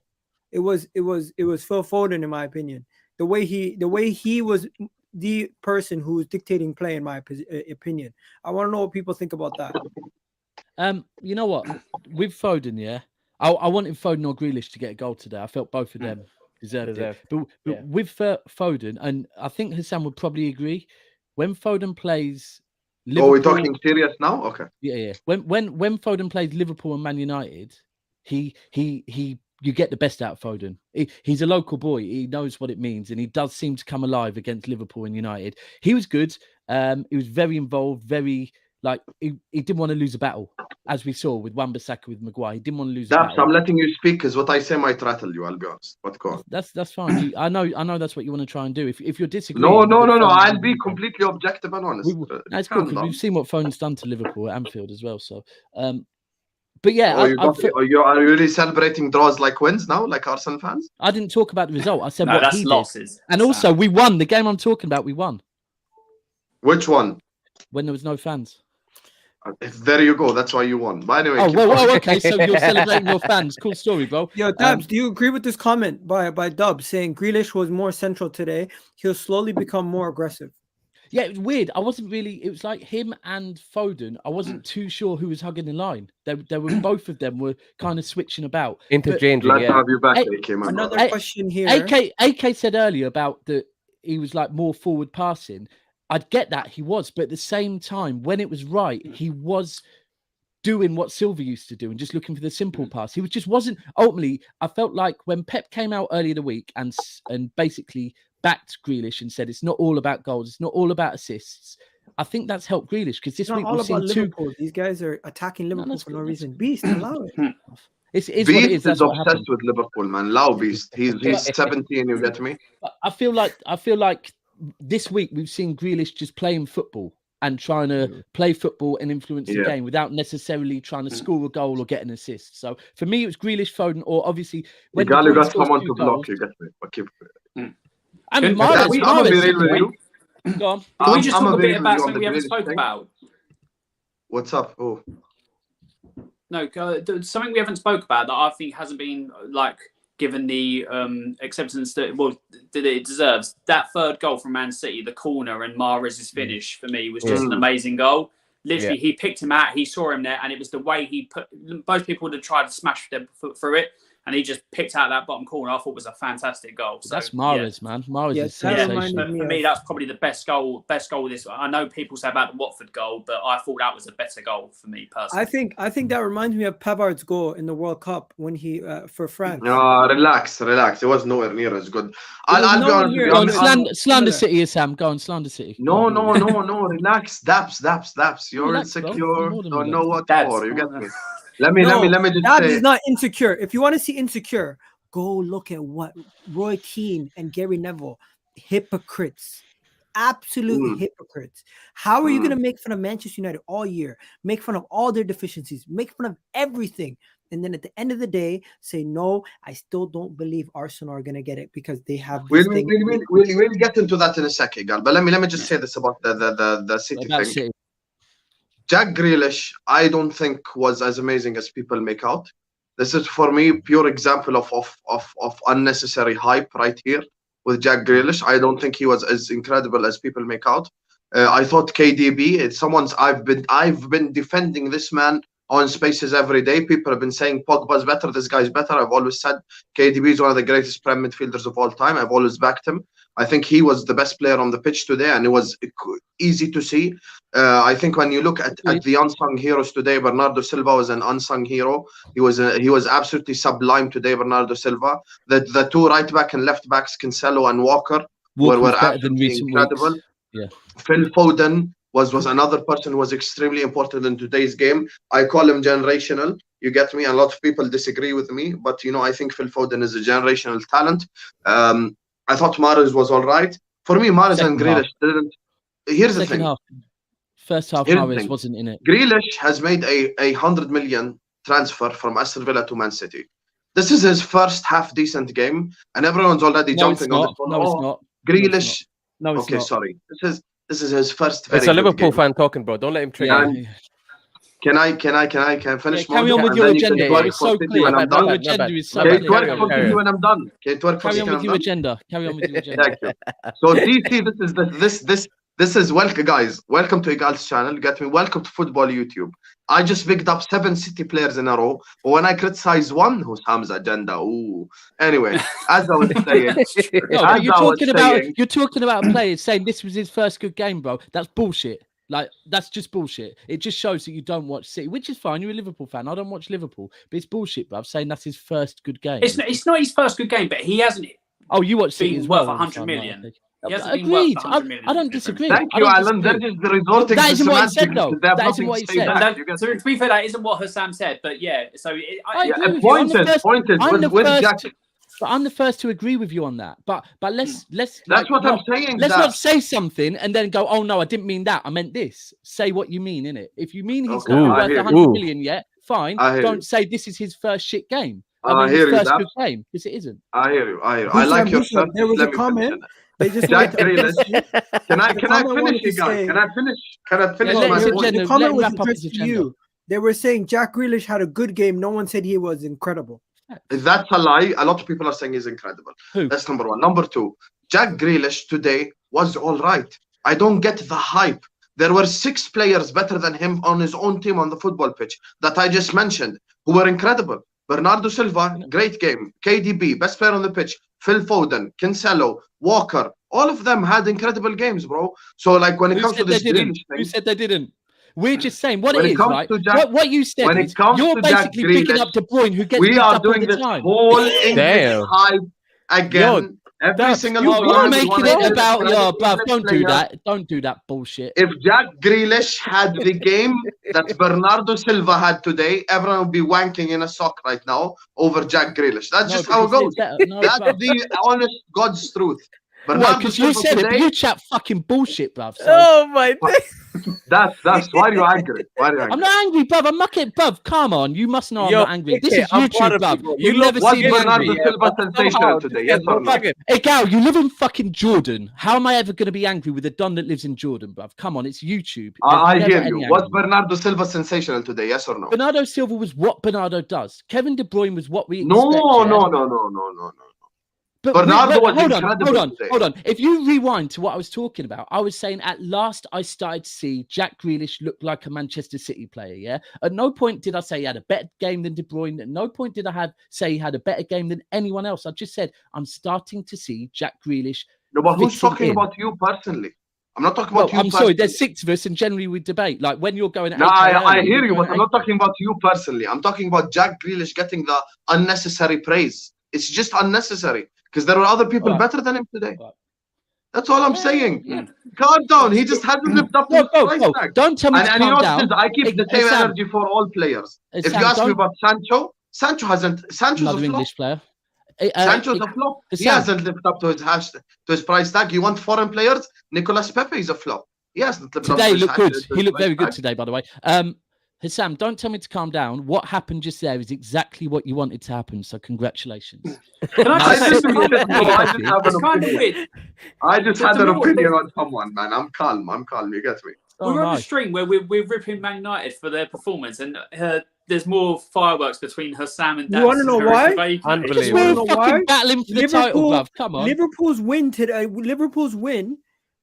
It was Phil Foden, in my opinion. The way he was the person who was dictating play, in my opinion. I want to know what people think about that. You know what? With Foden, yeah, I wanted Foden or Grealish to get a goal today. I felt both of them deserved it. But Yeah. with Foden, and I think Hassan would probably agree, when Foden plays Liverpool, Oh, we're talking serious now? Okay. yeah. When Foden plays Liverpool and Man United, you get the best out of Foden. He's a local boy. He knows what it means, and he does seem to come alive against Liverpool and United. He was good. He was very involved, very he didn't want to lose a battle, as we saw with Wan-Bissaka with Maguire. He didn't want to lose a battle. I'm letting you speak because what I say might rattle you. I'll be honest. But go on. That's fine. I know that's what you want to try and do. If you're disagreeing, No. I'll be completely objective and honest. That's cool because we've seen what Foden's done to Liverpool at Anfield as well. So, but yeah, are you really celebrating draws like wins now, like Arsenal fans? I didn't talk about the result. I said No, what that's he did. losses. And also, we won the game I'm talking about. We won Which one? when there was no fans. There you go. That's why you won. But anyway. Okay. So you're celebrating your fans. Cool story, bro. Yo, Dubs, do you agree with this comment by Dubs saying Grealish was more central today? He'll slowly become more aggressive. Yeah, it was weird. I wasn't really. It was like him and Foden. I wasn't too sure who was hugging the line. They were both of them were kind of switching about. Interchanging. Glad to have you back, Hey, AK, man. Another question here. AK said earlier about that he was like more forward passing. I'd get that he was, but at the same time, when it was right, he was doing what Silva used to do and just looking for the simple pass. He just wasn't. Ultimately, I felt like when Pep came out earlier in the week and basically backed Grealish and said it's not all about goals, it's not all about assists. I think that's helped Grealish because this It's not week all we've about seen Liverpool. These guys are attacking Liverpool that's for good, no that's reason. Beast, allow it. It's what it is. Beast That's is what happened. obsessed with Liverpool, man. Lau Beast. He's 17. You get me? I feel like this week we've seen Grealish just playing football and trying to play football and influence the game without necessarily trying to score a goal or get an assist. So for me, it was Grealish, Foden, or obviously when You got scores someone two to block. goals, You get me? But keep. and Can- Mahrez, we- I'm gonna be real Mahrez, with you. go on. Can we just I'm talk a very bit about with you on something the we haven't Grealish spoke thing. about? What's up? Oh, No, something we haven't spoke about that I think hasn't been given the acceptance that it deserves. That third goal from Man City, the corner and Mahrez's finish for me was just an amazing goal. Literally, he picked him out, he saw him there, and it was the way he put. Most people would have tried to smash their foot through it, and he just picked out that bottom corner. I thought was a fantastic goal. So, That's Mahrez, man. Mahrez is that sensational. reminded for me, that's probably the best goal of this. I know people say about the Watford goal, but I thought that was a better goal for me personally. I think that reminds me of Pavard's goal in the World Cup when he for France. relax. It was nowhere near as good. I'll be honest with you. Go on, I'm- slander City, Sam. Go on, slander City. No. Relax. Daps. You're Relax, bro. insecure. You're more than Don't know what Daps. for. You get me? Let me just Dab say. is not insecure. If you want to see insecure, go look at what Roy Keane and Gary Neville, hypocrites, absolute hypocrites. How are you going to make fun of Manchester United all year, make fun of all their deficiencies, make fun of everything, and then at the end of the day say, no, I still don't believe Arsenal are going to get it because they have this thing. We'll get into that in a second, Gal. But let me just say this about the City About thing. City. Jack Grealish, I don't think was as amazing as people make out. This is for me pure example of unnecessary hype right here with Jack Grealish. I don't think he was as incredible as people make out. I thought KDB, I've been defending this man on spaces every day. People have been saying Pogba's better, this guy's better. I've always said KDB is one of the greatest prem midfielders of all time. I've always backed him. I think he was the best player on the pitch today, and it was easy to see. I think when you look at the unsung heroes today, Bernardo Silva was an unsung hero. He was absolutely sublime today, Bernardo Silva. The two right back and left backs, Cancelo and Walker, were absolutely incredible. Weeks. Yeah. Phil Foden was another person who was extremely important in today's game. I call him generational. You get me? A lot of people disagree with me, but I think Phil Foden is a generational talent. I thought Mahrez was all right. For me, Mahrez and Grealish didn't. Here's the thing. First half, Mahrez wasn't in it. Grealish has made a 100 million transfer from Aston Villa to Man City. This is his first half decent game, and everyone's already jumping on this one. No, it's not. Grealish No, it's Okay, not. sorry. This is his first. Very It's a good Liverpool game. fan talking, bro. Don't let him trigger. Yeah. you. Can I finish? carry on Mondo, with and your then you can agenda. twerk It was for so City clear. when I'm Your done. agenda is so Can you clear. twerk Carry for on, City when I'm done? Can you twerk for carry City on when with I'm your done? agenda. Carry on with your agenda. Thank you. So DC, this is welcome, guys. Welcome to Igal's channel. Get me. Welcome to Football YouTube. I just picked up 7 City players in a row. But when I criticize one, Husam's agenda. Ooh. Anyway, as I was saying, No, as but you're I was talking about a player saying this was his first good game, bro. That's bullshit. Like, that's just bullshit. It just shows that you don't watch City, which is fine. You're a Liverpool fan. I don't watch Liverpool, but it's bullshit, bro. I'm saying that's his first good game. It's not his first good game, but he hasn't Oh, you watch City been as well. worth all the 100 time, million. right? He hasn't been Agreed. worth 100 million. I don't disagree. Thank I you, don't Alan. They're disagree. just resorting That to isn't what he said, semantics. though. They have That isn't nothing what to he say said. back. And You get to be fair, that isn't what Hussam said, but yeah. So I agree with you. pointed. With Jack. But I'm the first to agree with you on that. But let's That's like, what I'm not, saying. let's not say something and then go, oh no, I didn't mean that. I meant this. Say what you mean, innit? If you mean he's Okay, not I worth hear 100 you. million yet, fine. I hear Don't you. say this is his first shit game. I his hear you, first Dabs. good game, because it isn't. I hear you. I like your stuff. There was Let a me comment. finish it. They just Jack wanted to address Grealish. you. Can I The comment finish, wanted to you guys? say- Can I finish let my his point? agenda- The let comment him was wrap up addressed his to agenda. you. They were saying Jack Grealish had a good game. No one said he was incredible. That's a lie. A lot of people are saying he's incredible. Who? That's number one. Number two, Jack Grealish today was all right. I don't get the hype. There were 6 players better than him on his own team on the football pitch that I just mentioned who were incredible. Bernardo Silva, great game. KDB, best player on the pitch. Phil Foden, Cancelo, Walker, all of them had incredible games, bro. So like when it comes to this Grealish Who thing, said they didn't? We're just saying what when it it is, comes right? to Jack- What you said when is it comes you're to Jack basically picking Grealish, up De Bruyne, who gets we picked are up all doing the this time. whole English Damn. hype again. Every That's- single You're time we making wanna it get about credit your bruv. English Don't do player. that. Don't do that bullshit. If Jack Grealish had the game that Bernardo Silva had today, everyone would be wanking in a sock right now over Jack Grealish. That's just how it goes. That's the honest God's truth. Bernardo Because you Silva said it, but today, you chat fucking bullshit, bruv. So Oh my days. that's why you're angry. Why are you I'm angry? not angry, bruv. I'm not bruv. Come on, you must know Yo, I'm not angry. This okay, is I'm proud YouTube, of you, bruv. bro. You'll You never look see me Bernardo angry. Silva but sensational somehow today? just Yes get or no no? fucking- Hey, Gal, you live in fucking Jordan. How am I ever going to be angry with a Don that lives in Jordan, bruv? Come on, it's YouTube. I There's hear never you. any Was anger. Bernardo Silva sensational today? Yes or no? Bernardo Silva was what Bernardo does. Kevin De Bruyne was what we expect. No, yeah? no. But Bernardo was hold incredible on. today. If you rewind to what I was talking about, I was saying at last I started to see Jack Grealish look like a Manchester City player. Yeah. At no point did I say he had a better game than De Bruyne. At no point did I say he had a better game than anyone else. I just said I'm starting to see Jack Grealish. No, but who's fitting talking in. about you personally? I'm not talking Well, about you I'm personally. sorry. There's 6 of us, and generally we debate. Like when you're going at No, 8K I early, hear you're you, going but I'm at not 8K. talking about you personally. I'm talking about Jack Grealish getting the unnecessary praise. It's just unnecessary because there were other people Right. better than him today. Right. That's all I'm Yeah, saying. yeah. Calm down. He just hasn't lived up to his price tag. Don't tell me to And you calm know down. what it is? I keep the Hey, same Sam. energy for all players. If Sam, you ask me don't- about Sancho's a Another flop. English player. Sancho's a flop. He Sam. hasn't lived up to his price tag. You want foreign players? Nicolas Pepe is a flop. He hasn't lived up to Today his looked good. to his He looked price very good tag. today, by the way. Hassam, don't tell me to calm down. What happened just there is exactly what you wanted to happen. So congratulations. Can I I just just say have it's an kind of opinion. weird. I just But had to an me, what opinion they- on someone, man. I'm calm. You get me? Oh, We're on my. a string where we're ripping Man United for their performance, and there's more fireworks between Hassam and You wanna Dax know and why? Bacon. Unbelievable. Because You wanna we're know fucking why? battling for the title, bruv. Come on. Liverpool's win today. Liverpool's win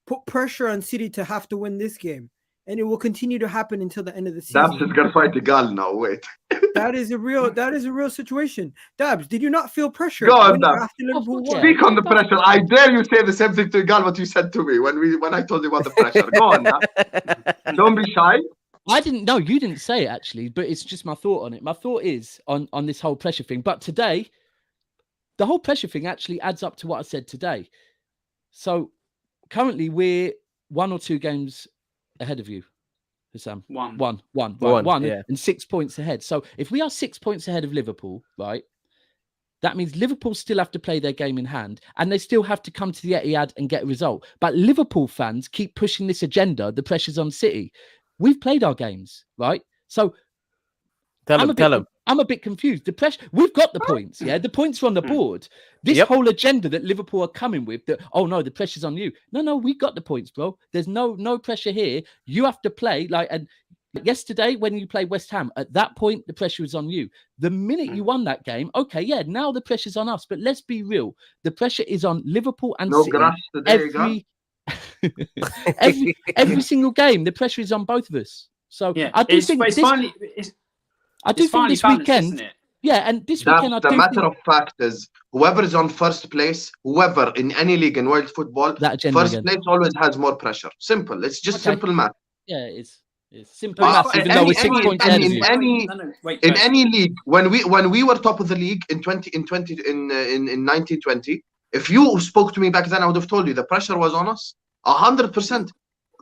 put pressure on City to have to win this game, and it will continue to happen until the end of the Dabs season. is gonna fight the gal now. Wait. That is a real situation. Dabs, did you not feel pressure Go on, winning Dabs. after Liverpool fuck won? Speak on the pressure. I dare you say the same thing to Gal what you said to me when I told you about the pressure. Go on, Dabs. Don't be shy. I didn't know. You didn't say it, actually, but it's just my thought on it. My thought is on this whole pressure thing. But today, the whole pressure thing actually adds up to what I said today. So currently, we're 1 or 2 games ahead of you, Hassam. One. One, yeah. and 6 points ahead. So if we are 6 points ahead of Liverpool, right, that means Liverpool still have to play their game in hand, and they still have to come to the Etihad and get a result. But Liverpool fans keep pushing this agenda. The pressure's on City. We've played our games, right? So Tell him. I'm a bit confused. The pressure, we've got the points, yeah. The points are on the board. This whole agenda that Liverpool are coming with, that the pressure's on you. No, we got the points, bro. There's no pressure here. You have to play and yesterday when you played West Ham, at that point the pressure was on you. The minute you won that game, okay, yeah, now the pressure's on us. But let's be real, the pressure is on Liverpool and City. Every single game, the pressure is on both of us. So yeah, I do think this weekend, isn't it? yeah, and this weekend, the matter of fact is, whoever is on first place, whoever in any league in world football, first place always has more pressure. Simple. It's just simple math. Yeah, it's simple math. Even though we're 6 points ahead of you. In any league, when we were top of the league in 1920, if you spoke to me back then, I would have told you the pressure was on us 100%.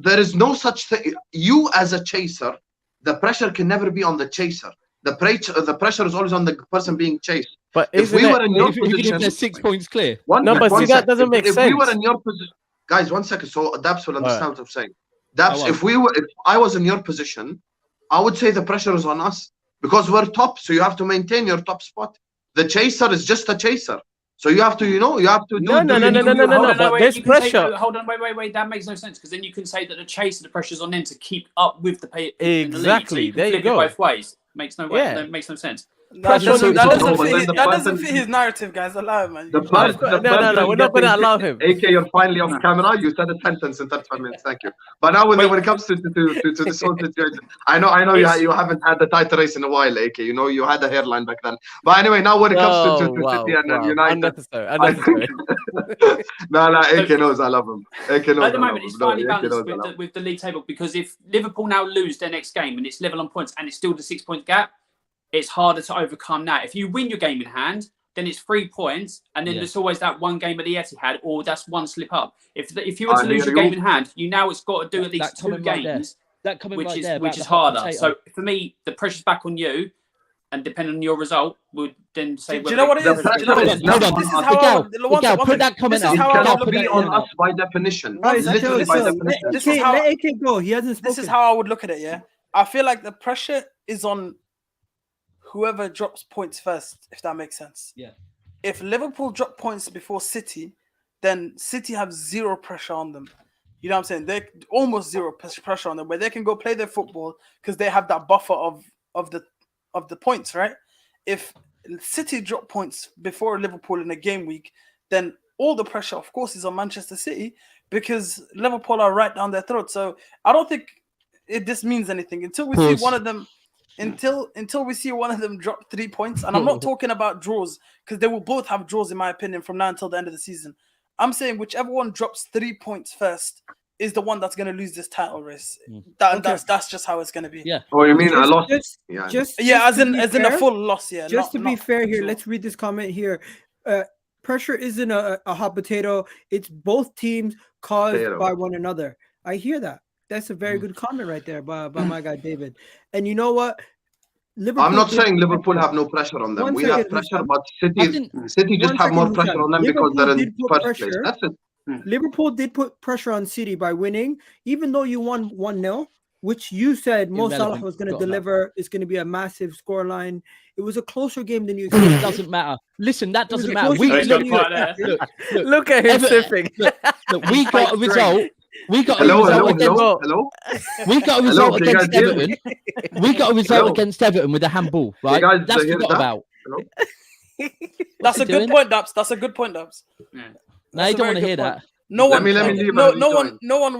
There is no such thing. You as a chaser, the pressure can never be on the chaser. The pressure is always on the person being chased. But if we were in your position, there's 6 points clear. That doesn't make sense. If we were in your position, guys, 1 second. So Dabs will understand what I'm saying. Dabs, if I was in your position, I would say the pressure is on us because we're top. So you have to maintain your top spot. The chaser is just a chaser. So you have to, do. No. But there's pressure. Hold on, wait. That makes no sense because then you can say that the chaser, the pressure's on them to keep up with the pay. Exactly. In the league. So you can flip it both ways. Makes no sense. That doesn't fit his narrative, guys. Allow him, man. No, we're not going to allow him. AK, you're finally off camera. You said a sentence in 35 minutes. Thank you. But now, when it comes to this whole situation, I know you haven't had the title race in a while, AK. You had a hairline back then. But anyway, now when it comes to City and United, unnecessary. No, AK knows I love him. AK knows at the moment, it's finally balanced with the league table because if Liverpool now lose their next game and it's level on points and it's still the 6 point gap, it's harder to overcome that. If you win your game in hand, then it's 3 points, and then there's always that one game at the Etihad, or that's one slip up. If you were to lose your game in hand, it's got to do at least 2 games, which is harder. So for me, the pressure's back on you, and depending on your result, would then say. Do you know what it is? Hold on. This is how put that comment out. It cannot be on us by definition. Literally by definition. This is how let AK go. He hasn't spoken. This is how I would look at it. Yeah, I feel like the pressure is on whoever drops points first, if that makes sense. Yeah. If Liverpool drop points before City, then City have zero pressure on them. You know what I'm saying? They almost zero pressure on them, where they can go play their football because they have that buffer of the points, right? If City drop points before Liverpool in a game week, then all the pressure, of course, is on Manchester City because Liverpool are right down their throat. So I don't think this means anything until we see one of them. Until we see one of them drop 3 points, and I'm not talking about draws because they will both have draws in my opinion from now until the end of the season. I'm saying whichever one drops 3 points first is the one that's going to lose this title race. That's just how it's going to be. Yeah. Oh, you mean I lost? As in a full loss. Yeah. Just to be fair here, let's read this comment here. Pressure isn't a hot potato. It's both teams caused by one another. I hear that. That's a very good comment right there by my guy David. And you know what? I'm not saying Liverpool have no pressure on them. We have pressure, but City just have more pressure on them because they're in first place. That's it. Liverpool did put pressure on City by winning, even though you won 1-0, which you said Mo Salah was going to deliver. It's going to be a massive scoreline. It was a closer game than you expected. It doesn't matter. Listen, that doesn't matter. Look at him sipping. Look, we got a result. We got a result against Everton. We got a result against Everton with a handball, right? That's forgot about. That's a good point, Dubs. That's a good point, Dubs. No, you don't want to hear that. No one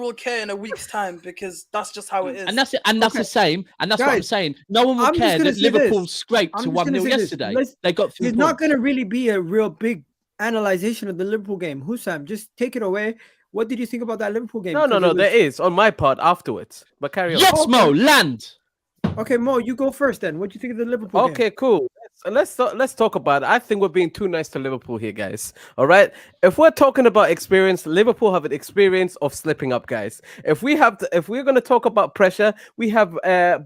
will care in a week's time because that's just how it is. And that's the same. And that's what I'm saying. No one will care that Liverpool scraped to 1-0 yesterday. They got 3 points. It's not going to really be a real big analyzation of the Liverpool game. Hussam, just take it away. What did you think about that Liverpool game? No, there is on my part afterwards. But carry on. Yes, Mo, land. Okay, Mo, you go first then. What do you think of the Liverpool game? Okay, cool. So let's talk about it. I think we're being too nice to Liverpool here, guys. All right. If we're talking about experience, Liverpool have an experience of slipping up, guys. If we're going to talk about pressure, we have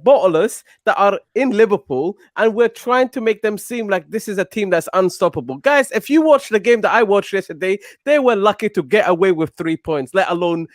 bottlers that are in Liverpool, and we're trying to make them seem like this is a team that's unstoppable, guys. If you watch the game that I watched yesterday, they were lucky to get away with 3 points, let alone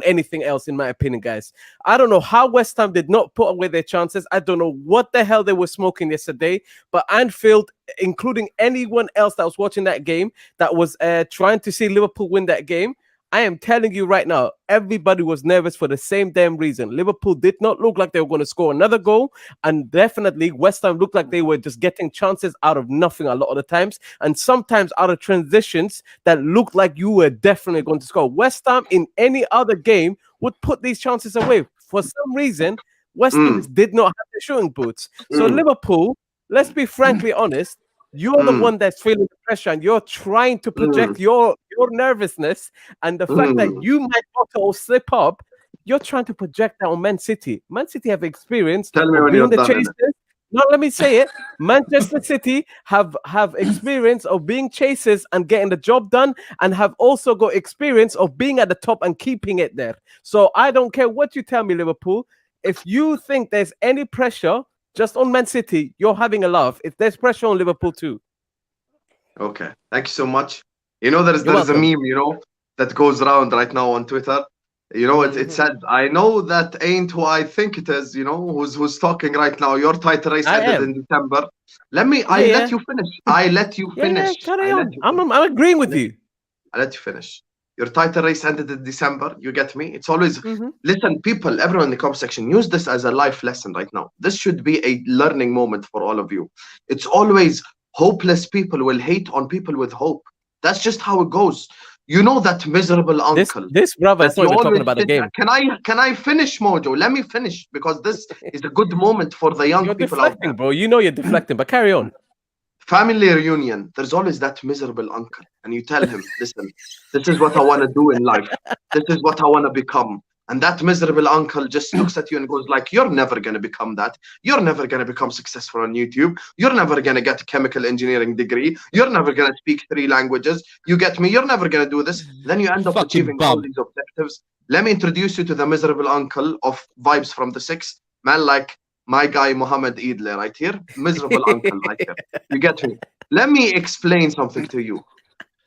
anything else, in my opinion, guys. I don't know how West Ham did not put away their chances. I don't know what the hell they were smoking yesterday. But Anfield, including anyone else that was watching that game, that was trying to see Liverpool win that game, I am telling you right now, everybody was nervous for the same damn reason. Liverpool did not look like they were going to score another goal, and definitely West Ham looked like they were just getting chances out of nothing a lot of the times, and sometimes out of transitions that looked like you were definitely going to score. West Ham in any other game would put these chances away. For some reason, West Ham did not have the shooting boots. So Liverpool, let's be frankly honest, you're the one that's feeling the pressure, and you're trying to project your nervousness and the fact that you might auto slip up. You're trying to project that on Man City. Man City have experience Tell me of when being you're the done, chasers. No, let me say it. Manchester City have experience of being chasers and getting the job done, and have also got experience of being at the top and keeping it there. So I don't care what you tell me, Liverpool. If you think there's any pressure just on Man City, you're having a laugh. If there's pressure on Liverpool too. Okay, thank you so much. You know, there's a welcome. meme, you know, that goes around right now on Twitter. You know, it said, "I know that ain't who I think it is." You know, who's talking right now? Your title race ended in December. Let you finish. I let you finish. Carry on. I'm agreeing with you. I let you finish. Your title race ended in December. You get me? It's always listen, people, everyone in the comment section, use this as a life lesson right now. This should be a learning moment for all of you. It's always hopeless people will hate on people with hope. That's just how it goes. You know that miserable uncle. This brother is not even talking about the game. Can I finish, Mojo? Let me finish, because this is a good moment for the young people out there. Bro. You know you're deflecting, but carry on. Family reunion, there's always that miserable uncle, and you tell him, listen, this is what I want to do in life. This is what I want to become. And that miserable uncle just looks at you and goes like, you're never going to become that. You're never going to become successful on YouTube. You're never going to get a chemical engineering degree. You're never going to speak 3 languages. You get me? You're never going to do this. Then you end up achieving all these objectives. Let me introduce you to the miserable uncle of Vibes from the Six. Man, like my guy, Mohammed Idle, right here. Miserable uncle right here. You get me? Let me explain something to you.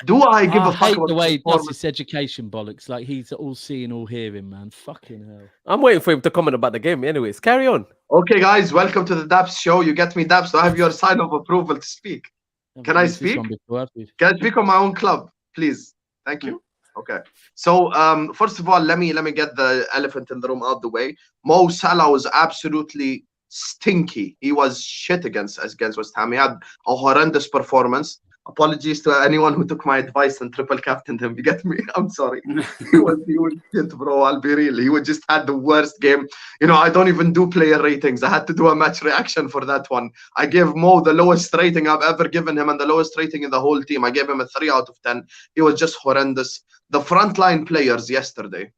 Do I give a fuck hate about the way he does this education bollocks? Like he's all seeing, all hearing, man. Fucking hell. I'm waiting for him to comment about the game. Anyways, carry on. Okay, guys, welcome to the Dabs show. You get me, Dabs? I have your sign of approval to speak. Can I speak? Can I speak on my own club, please? Thank you. Okay. So, first of all, let me get the elephant in the room out the way. Mo Salah was absolutely stinky. He was shit against West Ham. He had a horrendous performance. Apologies to anyone who took my advice and triple captained him. You get me? I'm sorry. He was shit, bro. I'll be real. He just had the worst game. You know, I don't even do player ratings. I had to do a match reaction for that one. I gave Mo the lowest rating I've ever given him and the lowest rating in the whole team. I gave him a 3 out of 10. He was just horrendous. The frontline players yesterday.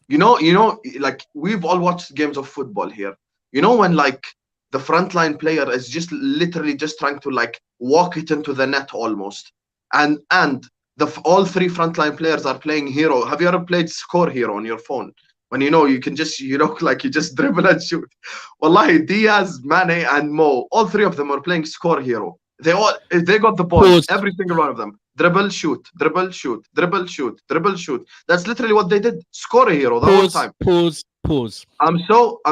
You know, like we've all watched games of football here. You know when like the frontline player is just literally just trying to like walk it into the net almost, and all 3 frontline players are playing hero. Have you ever played Score Hero on your phone? When you can just like you just dribble and shoot. Wallahi, Diaz, Mane, and Mo, all 3 of them are playing Score Hero. They got the ball, every single one of them. Dribble, shoot, dribble, shoot, dribble, shoot, dribble, shoot. That's literally what they did. Score Hero the whole time. Pause. I'm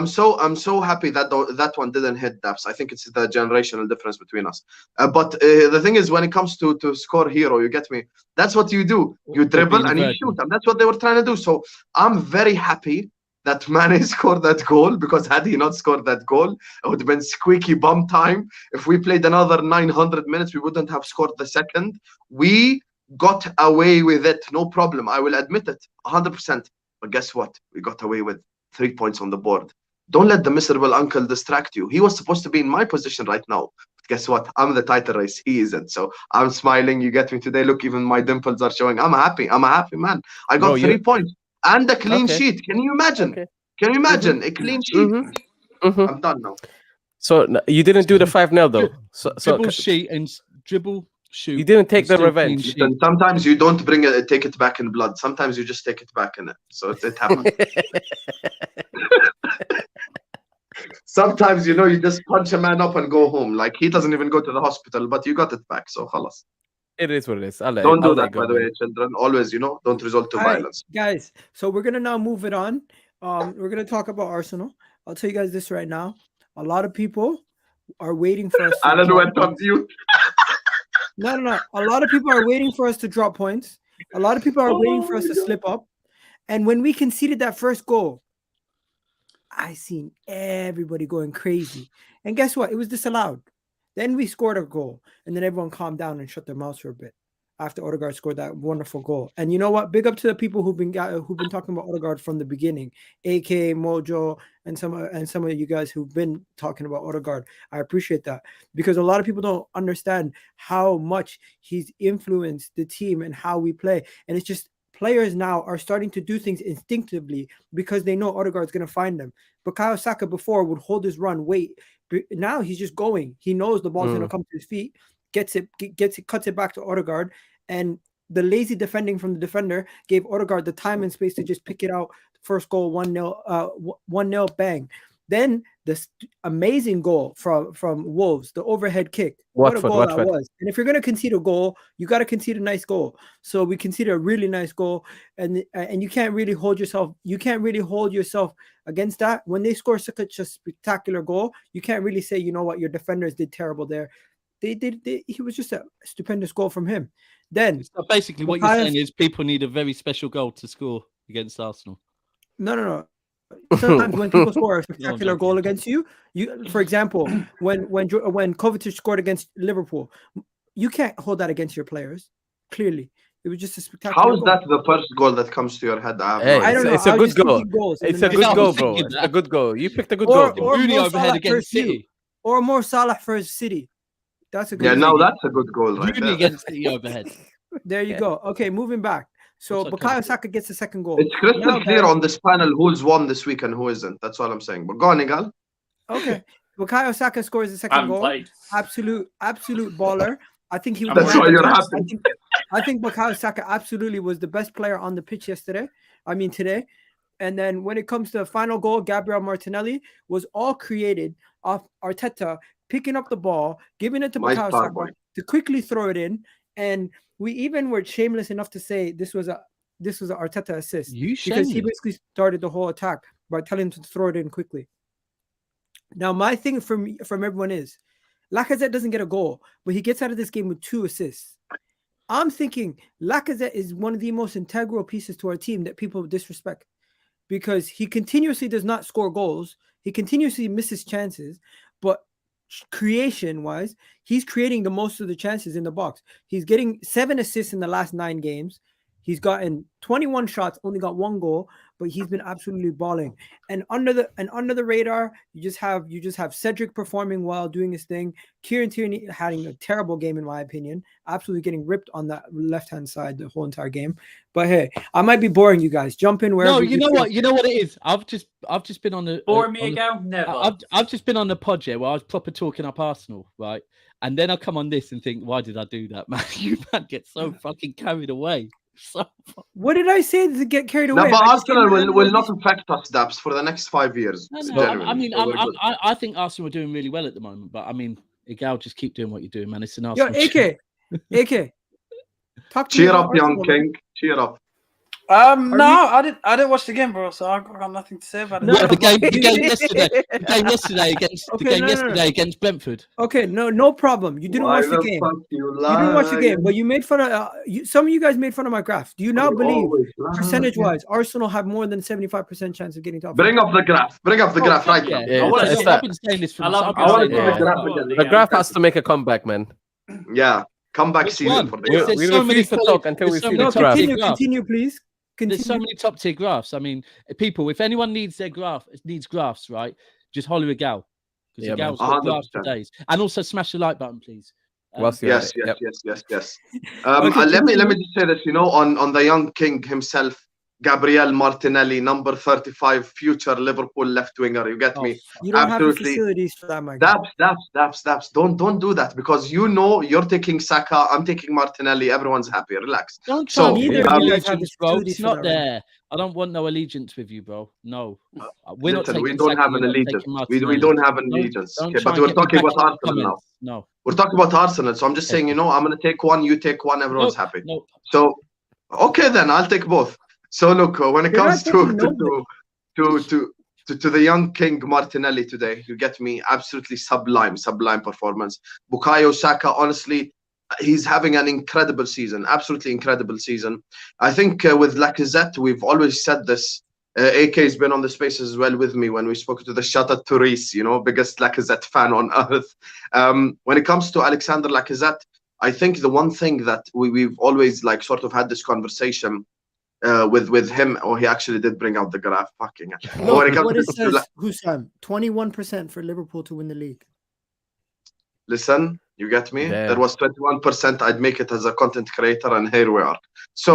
so happy that that one didn't hit Daps. I think it's the generational difference between us. But the thing is, when it comes to Score Hero, you get me? That's what you do. You dribble and you shoot, and that's what they were trying to do. So I'm very happy that Mane scored that goal, because had he not scored that goal, it would have been squeaky bum time. If we played another 900 minutes, we wouldn't have scored the second. We got away with it, no problem. I will admit it, 100%. But guess what? We got away with 3 points on the board. Don't let the miserable uncle distract you. He was supposed to be in my position right now. But guess what? I'm the title race. He isn't. So I'm smiling. You get me today. Look, even my dimples are showing. I'm happy. I'm a happy man. I got 3 points and a clean sheet. Can you imagine? Can you imagine a clean sheet? I'm done now. So you didn't do the 5-0 though. So Dribble, shoot, and dribble, shoot. you didn't take the still revenge. clean sheet. Listen, sometimes you don't take it back in blood. Sometimes you just take it back in it. So it happens. Sometimes, you just punch a man up and go home. Like, he doesn't even go to the hospital, but you got it back. So, khalas. It is what it is. Don't do that, by the way, children. Always, don't resort to violence. Guys, so we're going to now move it on. We're going to talk about Arsenal. I'll tell you guys this right now. A lot of people are waiting for us to Alan went on mute. No. A lot of people are waiting for us to drop points. A lot of people are waiting for us to slip up. And when we conceded that first goal, I seen everybody going crazy. And guess what? It was disallowed. Then we scored a goal. And then everyone calmed down and shut their mouths for a bit after Odegaard scored that wonderful goal. And you know what? Big up to the people who've been talking about Odegaard from the beginning, AK, Mojo, and some of you guys who've been talking about Odegaard. I appreciate that, because a lot of people don't understand how much he's influenced the team and how we play. And it's just players now are starting to do things instinctively because they know Odegaard's going to find them. Bukayo Saka before would hold his run, wait. But now he's just going. He knows the ball's going to come to his feet, gets it, cuts it back to Odegaard. And the lazy defending from the defender gave Odegaard the time and space to just pick it out. First goal, 1-0, bang. Then this amazing goal from Wolves, the overhead kick. Watford, what a goal Watford. that was. And if you're going to concede a goal, you got to concede a nice goal. So we conceded a really nice goal. And you can't really hold yourself. You can't really hold yourself against that. When they score such a spectacular goal, you can't really say, you know what, your defenders did terrible there. He was just a stupendous goal from him. Then so basically what you're saying is people need a very special goal to score against Arsenal. No. Sometimes when people score a spectacular goal against you, for example, when Kovacic scored against Liverpool, you can't hold that against your players. Clearly, it was just a spectacular. How is that the first goal that comes to your head? I don't know. It's a good goal. It's a good goal, bro. It's a good goal. You picked a good goal. Or Rooney overhead against City. Or more Salah for City. That's a good. Yeah, no, that's a good goal, right? Rooney against City overhead. There you go. Okay, moving back. So Bukayo Saka gets the second goal. It's crystal clear on this panel who's won this week and who isn't. That's all I'm saying. But go on, Igal. Okay. Bukayo Saka scores the second goal. Played. Absolute baller. I think he was. That's why you're happy. I think Bukayo Saka absolutely was the best player on the pitch today. And then when it comes to the final goal, Gabriel Martinelli was all created off Arteta picking up the ball, giving it to Bukayo Saka to quickly throw it in. And we even were shameless enough to say this was an Arteta assist because he basically started the whole attack by telling him to throw it in quickly. Now, my thing from everyone is Lacazette doesn't get a goal, but he gets out of this game with 2 assists. I'm thinking Lacazette is one of the most integral pieces to our team that people disrespect because he continuously does not score goals. He continuously misses chances, but creation-wise, he's creating the most of the chances in the box. He's getting 7 assists in the last 9 games. He's gotten 21 shots, only got 1 goal, but he's been absolutely balling. And under the radar, you just have Cedric performing well, doing his thing. Kieran Tierney having a terrible game in my opinion, absolutely getting ripped on that left-hand side the whole entire game. But hey, I might be boring you guys. Jump in wherever. No, you know what it is. I've just been on the Boring me again? Never. I've just been on the pod where I was proper talking up Arsenal, right? And then I come on this and think, why did I do that, man? You man get so fucking carried away. So what did I say to get carried away? No, but Arsenal will not affect us, Daps, for the next 5 years. No. I think Arsenal are doing really well at the moment. But I mean, Igal, just keep doing what you're doing, man. It's an Arsenal. Yo, AK. Talk to Cheer me up, young king. Cheer up. I didn't watch the game, bro. So I got nothing to say about it. The game yesterday against Brentford. Okay, no problem. You didn't watch the game. You didn't watch the game, but you made fun of some of you guys made fun of my graph. Do you now believe percentage-wise, Arsenal have more than 75% chance of getting top? Bring up the graph. Right now. I've been saying this for the graph has to make a comeback, man. Yeah, comeback season for the graph. We refuse to talk until we see the graph. Continue, please. There's so many top tier graphs. I mean, people, if anyone needs graphs, right? Just holler a gal. Because Gal's got graphs for days. And also smash the like button, please. Yes. Let me just say this, on the young king himself, Gabriel Martinelli, number 35, future Liverpool left winger. You get me? You don't have the Absolutely. facilities for that, my guy. Daps. Don't do that, because you know you're taking Saka, I'm taking Martinelli. Everyone's happy. Relax. Don't try So, and neither give of me you guys have the allegiance, bro. facilities It's for not that, right? there. I don't want no allegiance with you, bro. No. We're not listen, taking we don't Saka, have you're an not allegiance. taking We Martinelli. don't have an allegiance. Don't Okay, try but and we're get me talking back about in the Arsenal now. comments. No. We're talking about Arsenal. So I'm just saying, you know, I'm gonna take one, you take one, everyone's Nope. happy. Nope. So okay, then I'll take both. So look, when it You're comes not taking nobody. to the young King Martinelli today, you get me, absolutely sublime performance. Bukayo Saka, honestly, he's having an incredible season, absolutely incredible season. I think with Lacazette, we've always said this. AK has been on the spaces as well with me when we spoke to the shout out to Reese, you know, biggest Lacazette fan on earth. When it comes to Alexander Lacazette, I think the one thing that we've always like sort of had this conversation with him, or he actually did bring out the graph. Fucking hell. Look, When it comes what it to says, Hussam, 21% for Liverpool to win the league. listen, you get me? Damn. There was 21%. I'd make it as a content creator, and here we are. So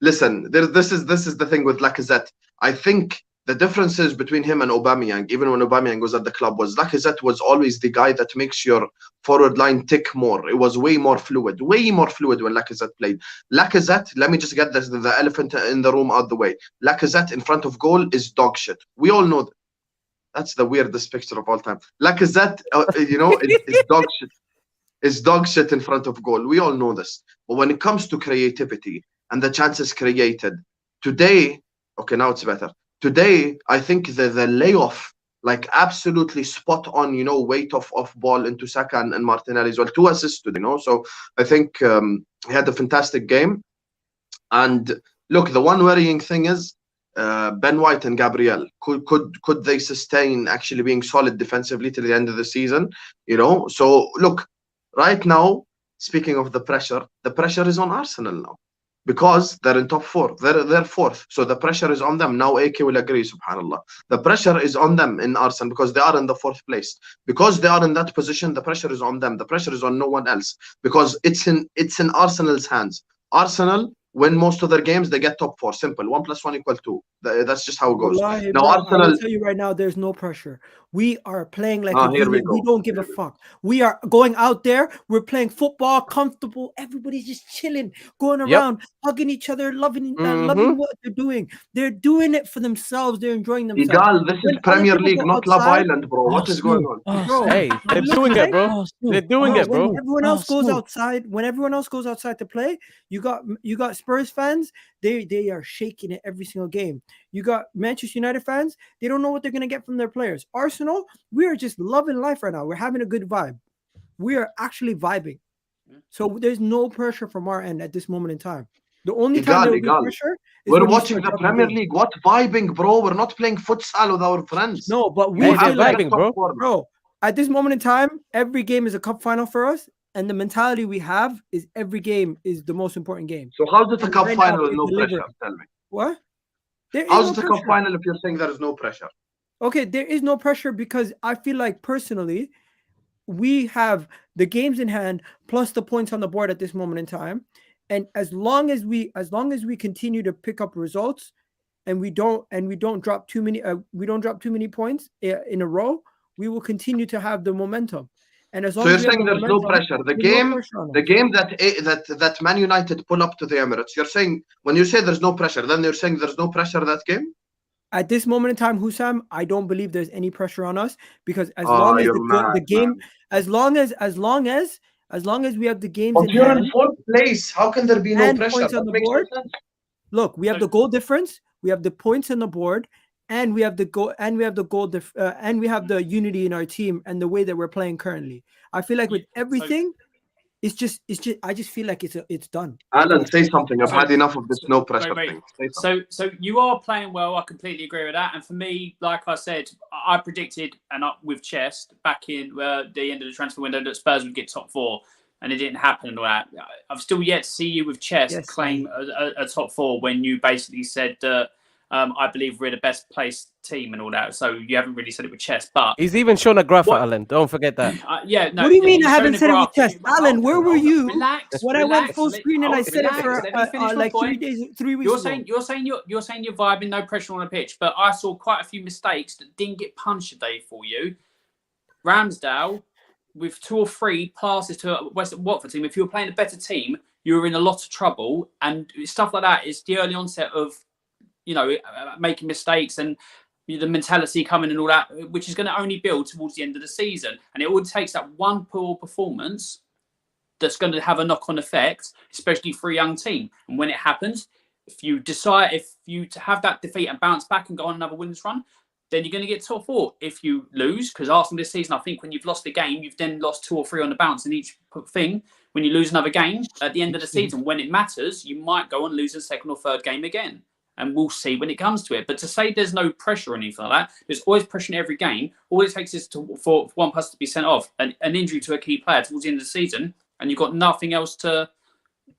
listen, this is the thing with Lacazette. I think the differences between him and Aubameyang, even when Aubameyang was at the club, was Lacazette was always the guy that makes your forward line tick more. It was way more fluid when Lacazette played. Lacazette, let me just get the elephant in the room out the way. Lacazette in front of goal is dog shit. We all know that. That's the weirdest picture of all time. Lacazette, you know, is dog shit. Is dog shit in front of goal. We all know this. But when it comes to creativity and the chances created, today, okay, now it's better. Today, I think the layoff, like absolutely spot on, you know, weight of ball into Saka and Martinelli as well. 2 assists today, you know. So I think he had a fantastic game. And look, the one worrying thing is Ben White and Gabriel. Could they sustain actually being solid defensively till the end of the season? You know. So look, right now, speaking of the pressure is on Arsenal now. Because they're in top 4, they're fourth, so the pressure is on them now. AK will agree, subhanallah. The pressure is on them in Arsenal because they are in the 4th place. Because they are in that position, the pressure is on them. The pressure is on no one else because it's in Arsenal's hands. Arsenal win most of their games, they get top 4. Simple. 1 + 1 = 2. That's just how it goes. Wallahi, Now bro, I Arsenal. will tell you right now, there's no pressure. We are playing like a Here we unit. We go. don't give a fuck. We are going out there. We're playing football, comfortable. Everybody's just chilling, going around, hugging each other, loving what they're doing. They're doing it for themselves. They're enjoying themselves. Igal, this is Premier League, not Love Island, bro. What is going on? Bro, Hey, they're doing it, bro. They're doing it, bro. When everyone else goes outside, to play, you got Spurs fans. They are shaking it every single game. You got Manchester United fans. They don't know what they're gonna get from their players. Arsenal, we are just loving life right now. We're having a good vibe. We are actually vibing. So there's no pressure from our end at this moment in time. The only time there will be pressure is we're when watching the Premier League. What vibing, bro? We're not playing futsal with our friends. No, but we Hey, feel like vibing, bro. At this moment in time, every game is a cup final for us. And the mentality we have is every game is the most important game. So how's it a cup final with no pressure? Tell me. What? How's it a cup final if you're saying there is no pressure? Okay, there is no pressure because I feel like personally, we have the games in hand plus the points on the board at this moment in time. And as long as we continue to pick up results and we don't drop too many points in a row, we will continue to have the momentum. And as long so you're as saying there's no pressure. The game that Man United pull up to the Emirates. You're saying when you say there's no pressure, then you're saying there's no pressure that game. At this moment in time, Hussam, I don't believe there's any pressure on us because as long as the game, as long as we have the games in you're hand, in 4th place. How can there be no pressure? Points on the board. Look, we have the goal difference, we have the points on the board, and we have the goal, and we have the unity in our team and the way that we're playing currently. I feel like with everything, it's just I just feel like it's done. Alan, say something. I've had enough of this no pressure thing. So you are playing well. I completely agree with that. And for me, like I said, I predicted with Chest back in the end of the transfer window that Spurs would get top 4, and it didn't happen and all that. I've still yet to see you with Chest claim a top 4 when you basically said that I believe we're the best placed team and all that. So you haven't really said it with chest, but He's even shown a graph, What- Alan. Don't forget that. yeah. No, What do you mean he's I haven't shown a said it with graph. chest? Alan, where were you when I went full screen and I said it for Let me finish my like point. 3 weeks ago? You're saying you're vibing, no pressure on the pitch, but I saw quite a few mistakes that didn't get punished today for you. Ramsdale, with 2 or 3 passes to a Watford team, if you were playing a better team, you were in a lot of trouble, and stuff like that is the early onset of, making mistakes and the mentality coming and all that, which is going to only build towards the end of the season. And it all takes that one poor performance that's going to have a knock-on effect, especially for a young team. And when it happens, if you to have that defeat and bounce back and go on another winners run, then you're going to get top 4. If you lose, because Arsenal this season, I think when you've lost a game, you've then lost 2 or 3 on the bounce in each thing. When you lose another game at the end of the season, when it matters, you might go and lose a second or third game again. And we'll see when it comes to it. But to say there's no pressure or anything like that, there's always pressure in every game. All it takes is for one person to be sent off, an injury to a key player towards the end of the season, and you've got nothing else to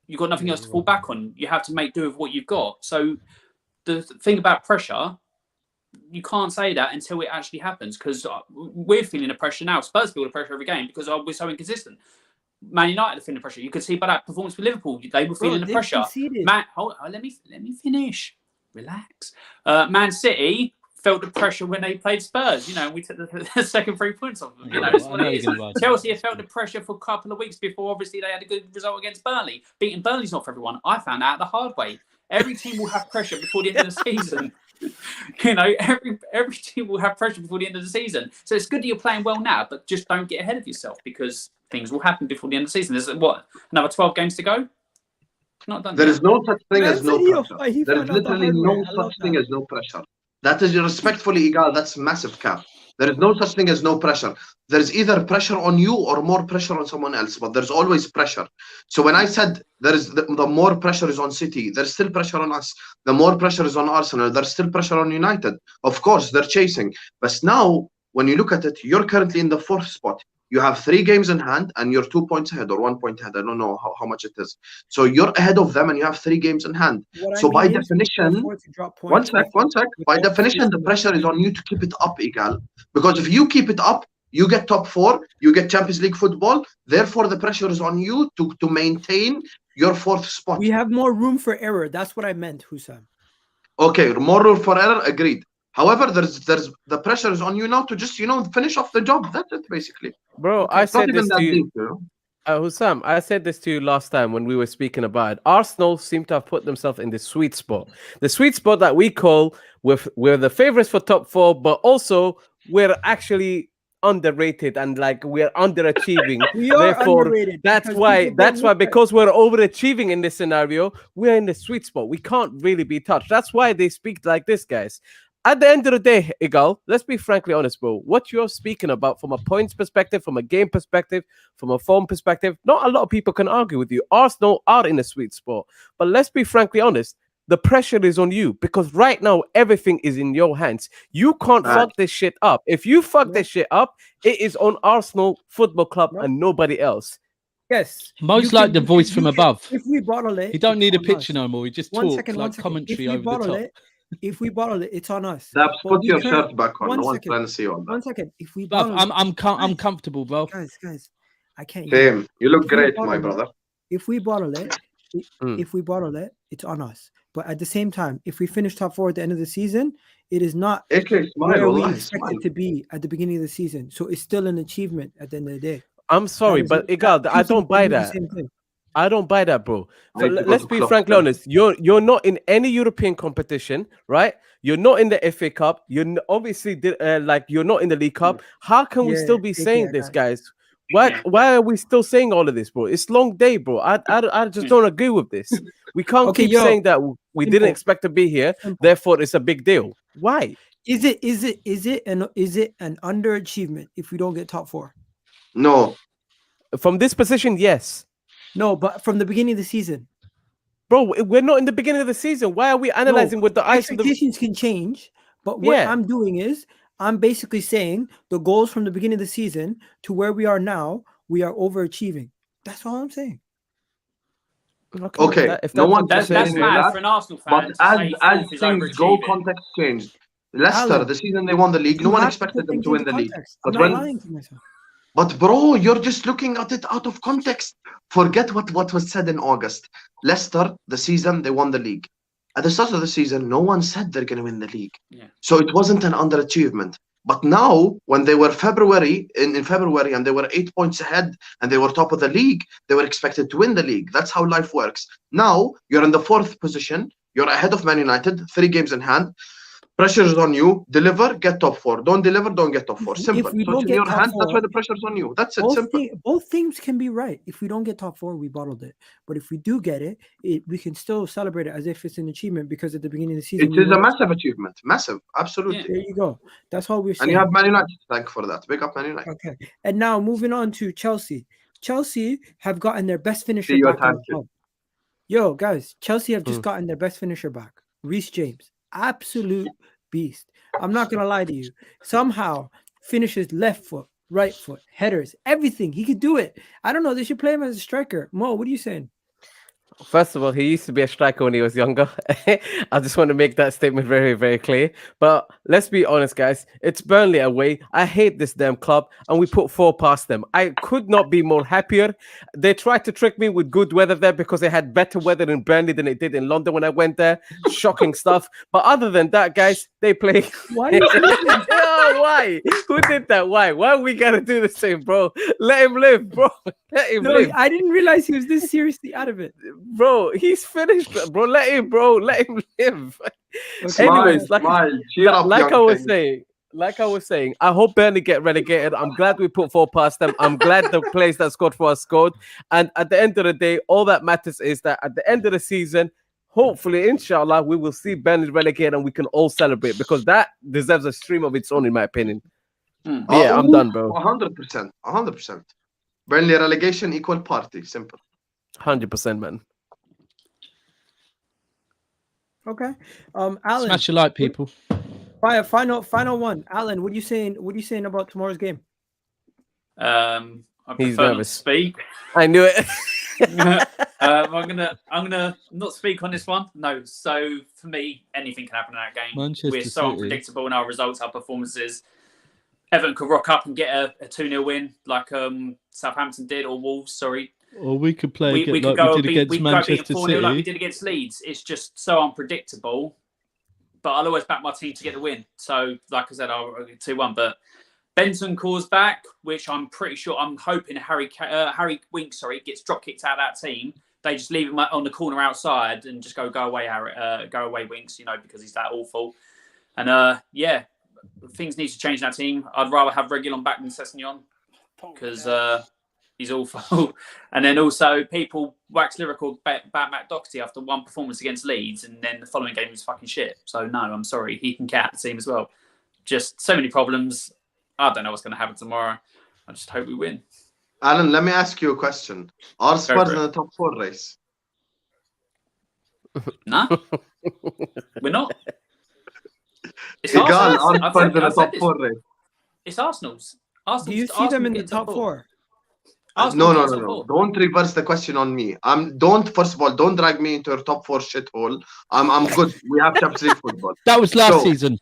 fall back on. You have to make do with what you've got. So the thing about pressure, you can't say that until it actually happens, because we're feeling the pressure now. Spurs feel the pressure every game because we're so inconsistent. Man United are feeling the pressure. You could see by that performance with Liverpool, they were feeling the pressure. Hold on, let me finish. Relax. Man City felt the pressure when they played Spurs. We took the second 3 points off them. That's what it is. Chelsea have felt the pressure for a couple of weeks before. Obviously, they had a good result against Burnley. Beating Burnley's not for everyone. I found out the hard way. Every team will have pressure before the end of the season. Every team will have pressure before the end of the season. So it's good that you're playing well now, but just don't get ahead of yourself, because things will happen before the end of the season. There's another 12 games to go? Not done. There is no such thing as no pressure. There is literally no such thing as no pressure. That is respectfully, Igal, that's massive cap. There is no such thing as no pressure. There is either pressure on you or more pressure on someone else, but there's always pressure. So when I said there is the more pressure is on City, there's still pressure on us. The more pressure is on Arsenal, there's still pressure on United. Of course, they're chasing. But now, when you look at it, you're currently in the 4th spot. You have 3 games in hand and you're 2 points ahead or 1 point ahead. I don't know how much it is. So you're ahead of them and you have 3 games in hand. So by definition, one sec. By definition, the pressure is on you to keep it up, Igal. Because if you keep it up, you get top 4, you get Champions League football. Therefore, the pressure is on you to maintain your 4th spot. We have more room for error. That's what I meant, Hussam. Okay, more room for error, agreed. However, there's the pressure is on you now to just finish off the job. That's it, basically. Bro, Okay, I said not this even to that you. deep, Hussam, I said this to you last time when we were speaking about it. Arsenal seem to have put themselves in the sweet spot. The sweet spot that we call we're the favorites for top 4, but also we're actually underrated and we're underachieving. We are Therefore, underrated. that's why because we're overachieving in this scenario, we're in the sweet spot. We can't really be touched. That's why they speak like this, guys. At the end of the day, Igal, let's be frankly honest, bro. What you're speaking about from a points perspective, from a game perspective, from a form perspective, not a lot of people can argue with you. Arsenal are in a sweet spot. But let's be frankly honest, the pressure is on you because right now, everything is in your hands. You can't fuck this shit up. If you fuck this shit up, it is on Arsenal Football Club and nobody else. Yes. Most like the voice from above. If we bottle it, he don't need a picture no more. He just talks like commentary over the top. If we bottle it, it's on us. Dabs, put your shirt back on. No one's trying to see all that. 1 second. If we bottle I'm comfortable, bro. Guys, I can't. Same. You look great, my brother. If we bottle it, it's on us. But at the same time, if we finish top 4 at the end of the season, it is not where we expect it to be at the beginning of the season. So it's still an achievement at the end of the day. I'm sorry, but Igal, I don't buy that. I don't buy that, bro. So let's be frankly honest. You're not in any European competition, right? You're not in the FA Cup. You're obviously you're not in the League Cup. How can we still be saying this, guys? Why are we still saying all of this, bro? It's long day, bro. I just don't agree with this. We can't keep saying that we didn't expect to be here. Therefore, it's a big deal. Why? Is it an underachievement if we don't get top 4? No. From this position, yes. No, but from the beginning of the season. Bro, we're not in the beginning of the season. Why are we analyzing with the eyes? Expectations can change, but what I'm doing is I'm basically saying the goals from the beginning of the season to where we are now, we are overachieving. That's all I'm saying. Okay, no one That's saying mad that. for an Arsenal But fan to as say as fourth is things go, overachieving. context changed. Leicester, Alan, the season they won the league, no You one have to expected put them things to win into the league. context. I'm But not when, lying to myself. but bro, you're just looking at it out of context. Forget what was said in August. Leicester, the season they won the league. At the start of the season, no one said they're going to win the league. Yeah. So it wasn't an underachievement. But now, when they were February, in February, and they were 8 points ahead, and they were top of the league, they were expected to win the league. That's how life works. Now, you're in the 4th position. You're ahead of Man United, 3 games in hand. Pressure is on you. Deliver, get top 4. Don't deliver, don't get top 4. Simple. If we So don't it's in get your top hands. That's 4, why the pressure's on you. That's it. Simple. both things can be right. If we don't get top 4, we bottled it. But if we do get it, we can still celebrate it as if it's an achievement, because at the beginning of the season, It is a massive achievement. Massive. Absolutely. There you go. That's all we're And saying. you have Man United to thank for that. Big up Man United. Okay. And now moving on to Chelsea. Chelsea have gotten their best finisher See your back in the tactic. club. Yo, guys, Chelsea have just gotten their best finisher back. Reece James. Absolute beast. I'm not going to lie to you. Somehow finishes left foot, right foot, headers, everything. He could do it. I don't know. They should play him as a striker. Mo, what are you saying? First of all, he used to be a striker when he was younger. I just want to make that statement very, very clear. But let's be honest, guys. It's Burnley away. I hate this damn club, and we put 4 past them. I could not be more happier. They tried to trick me with good weather there because they had better weather in Burnley than it did in London when I went there. Shocking stuff. But other than that, guys, they play. Why are you Oh, why? Who did that? Why? Why we gotta do the same, bro? Let him live, bro. Let him live. I didn't realize he was this seriously out of it. Bro, he's finished, bro. Let him live. Okay. Anyways, cheer up, like young I was king. saying, I hope Burnley get relegated. I'm glad we put 4 past them. I'm glad the players that scored for us scored. And at the end of the day, all that matters is that at the end of the season, hopefully, inshallah, we will see Burnley relegated and we can all celebrate, because that deserves a stream of its own, in my opinion. Yeah, I'm done, bro. 100%. 100%. Burnley relegation equal party. Simple. 100%, man. Okay. Alan. Smash your like, people. Final one. Alan, what are you saying? What are you saying about tomorrow's game? I He's prefer not to nervous. speak. I knew it. I'm gonna not speak on this one. No. So for me, anything can happen in that game. Manchester We're so City. unpredictable in our results, our performances. Everton could rock up and get a 2-0 win like Southampton did, or Wolves. Sorry. Or we could play We like could go we did against beat Manchester 4-0 City. like we did against Leeds. It's just so unpredictable. But I'll always back my team to get the win. So, like I said, I'll get 2-1. But Benson calls back, which I'm pretty sure, I'm hoping Harry Winks, gets drop kicked out of that team. They just leave him on the corner outside and just go away, Harry, go away, Winks, because he's that awful. And yeah, things need to change in that team. I'd rather have Reguilon back than Sessegnon because he's awful. And then also people wax lyrical about Matt Doherty after one performance against Leeds, and then the following game was fucking shit. So no, I'm sorry, he can get out the team as well. Just so many problems. I don't know what's going to happen tomorrow. I just hope we win. Alan, let me ask you a question. Are Spurs in the top 4 race? Nah, we're not. It's Egal, are Arsenal's. Spurs in the top 4 race? It's Arsenal's. Do you see them in the top 4? No. Don't reverse the question on me. First of all, don't drag me into your top 4 shithole. I'm good. We have Champions League football. That was last season.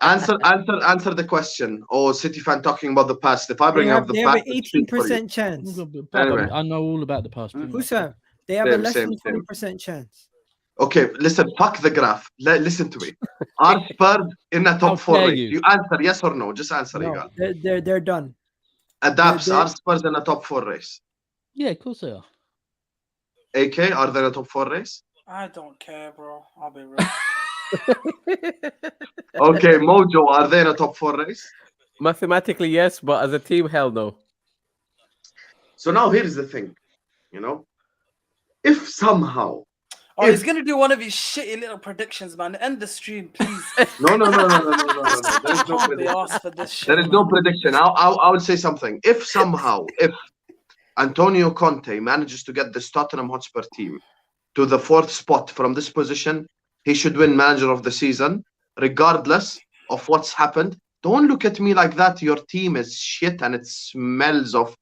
Answer the question. Oh, City fan talking about the past. If I bring up the they past, have an 18% chance. Anyway. I know all about the past. Husam, they have a less than 20% chance. Okay, listen, fuck the graph. Listen to me. Are Spurs in the top 4 race? You answer yes or no. Just answer, no, they're done. Adapts, are Spurs in the top 4 race? Yeah, of course they are. AK, are they in the top 4 race? I don't care, bro. I'll be real. Okay, Mojo, are they in a top 4 race? Mathematically, yes, but as a team, hell no. So now here's the thing, if somehow... he's going to do one of his shitty little predictions, man. End the stream, please. No. There is no prediction. There is no prediction. I would say something. If Antonio Conte manages to get this Tottenham Hotspur team to the 4th spot from this position, he should win manager of the season, regardless of what's happened. Don't look at me like that. Your team is shit and it smells of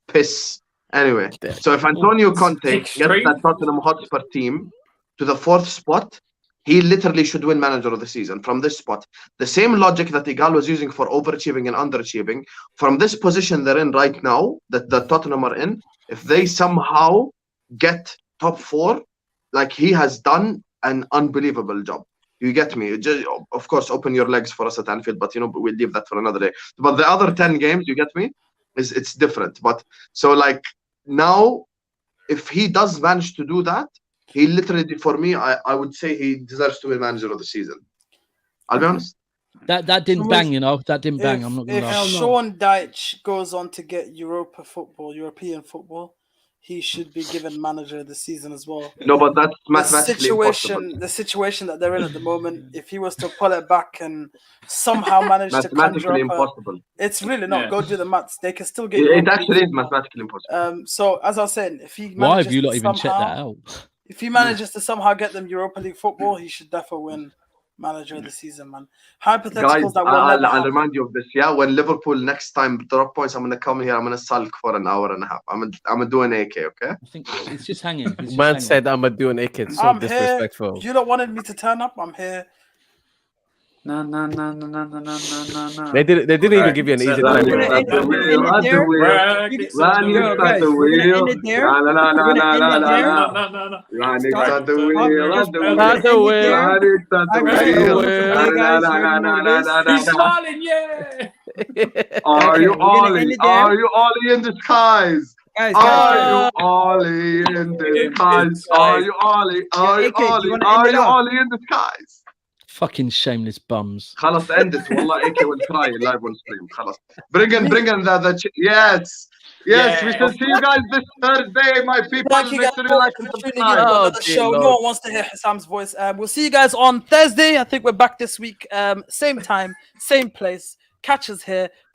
piss Anyway, so if Antonio Conte gets extreme. that Tottenham Hotspur team to the 4th spot, he literally should win manager of the season from this spot. The same logic that Igal was using for overachieving and underachieving, from this position they're in right now, that the Tottenham are in, if they somehow get top 4, like he has done an unbelievable job. You get me? Just, of course, open your legs for us at Anfield, but we'll leave that for another day. But the other 10 games, you get me? It's different. But so like now, if he does manage to do that, he literally, for me, I would say he deserves to win manager of the season. I'll be honest. That didn't bang, That didn't bang. I'm not gonna If lie. Sean Dyche goes on to get European football, he should be given manager of the season as well. No, but that's mathematically impossible. The situation that they're in at the moment, if he was to pull it back and somehow manage to conjure up, impossible. It's really not. Go do the maths. They can still get. It actually is mathematically impossible. So as I was saying, if he why have you not even checked that out? If he manages to somehow get them Europa League football, he should definitely win manager of the season, man. Hypotheticals Guys, that will never I'll happen. remind you of this. Yeah, when Liverpool next time drop points, I'm gonna come here. I'm gonna sulk for an hour and a half. I'm gonna do an AK. Okay. I think it's just hanging. Man said I'm gonna do an AK. It's so I'm disrespectful. here. You don't wanted me to turn up. I'm here. No. They didn't even give you an easy time. He's smiling, yeah. Are you Ollie in disguise? Guys, Are you Ollie in disguise? Are you Ollie? Are you Ollie in disguise? Fucking shameless bums. خلاص end it. والله AK will cry live on stream. خلاص. Bring in the yes. Yes, we shall see you guys this Thursday, my people. Thank you guys for tuning in to another show. No one wants to hear Hassam's voice. We'll see you guys on Thursday. I think we're back this week. Same time, same place. Catch us here.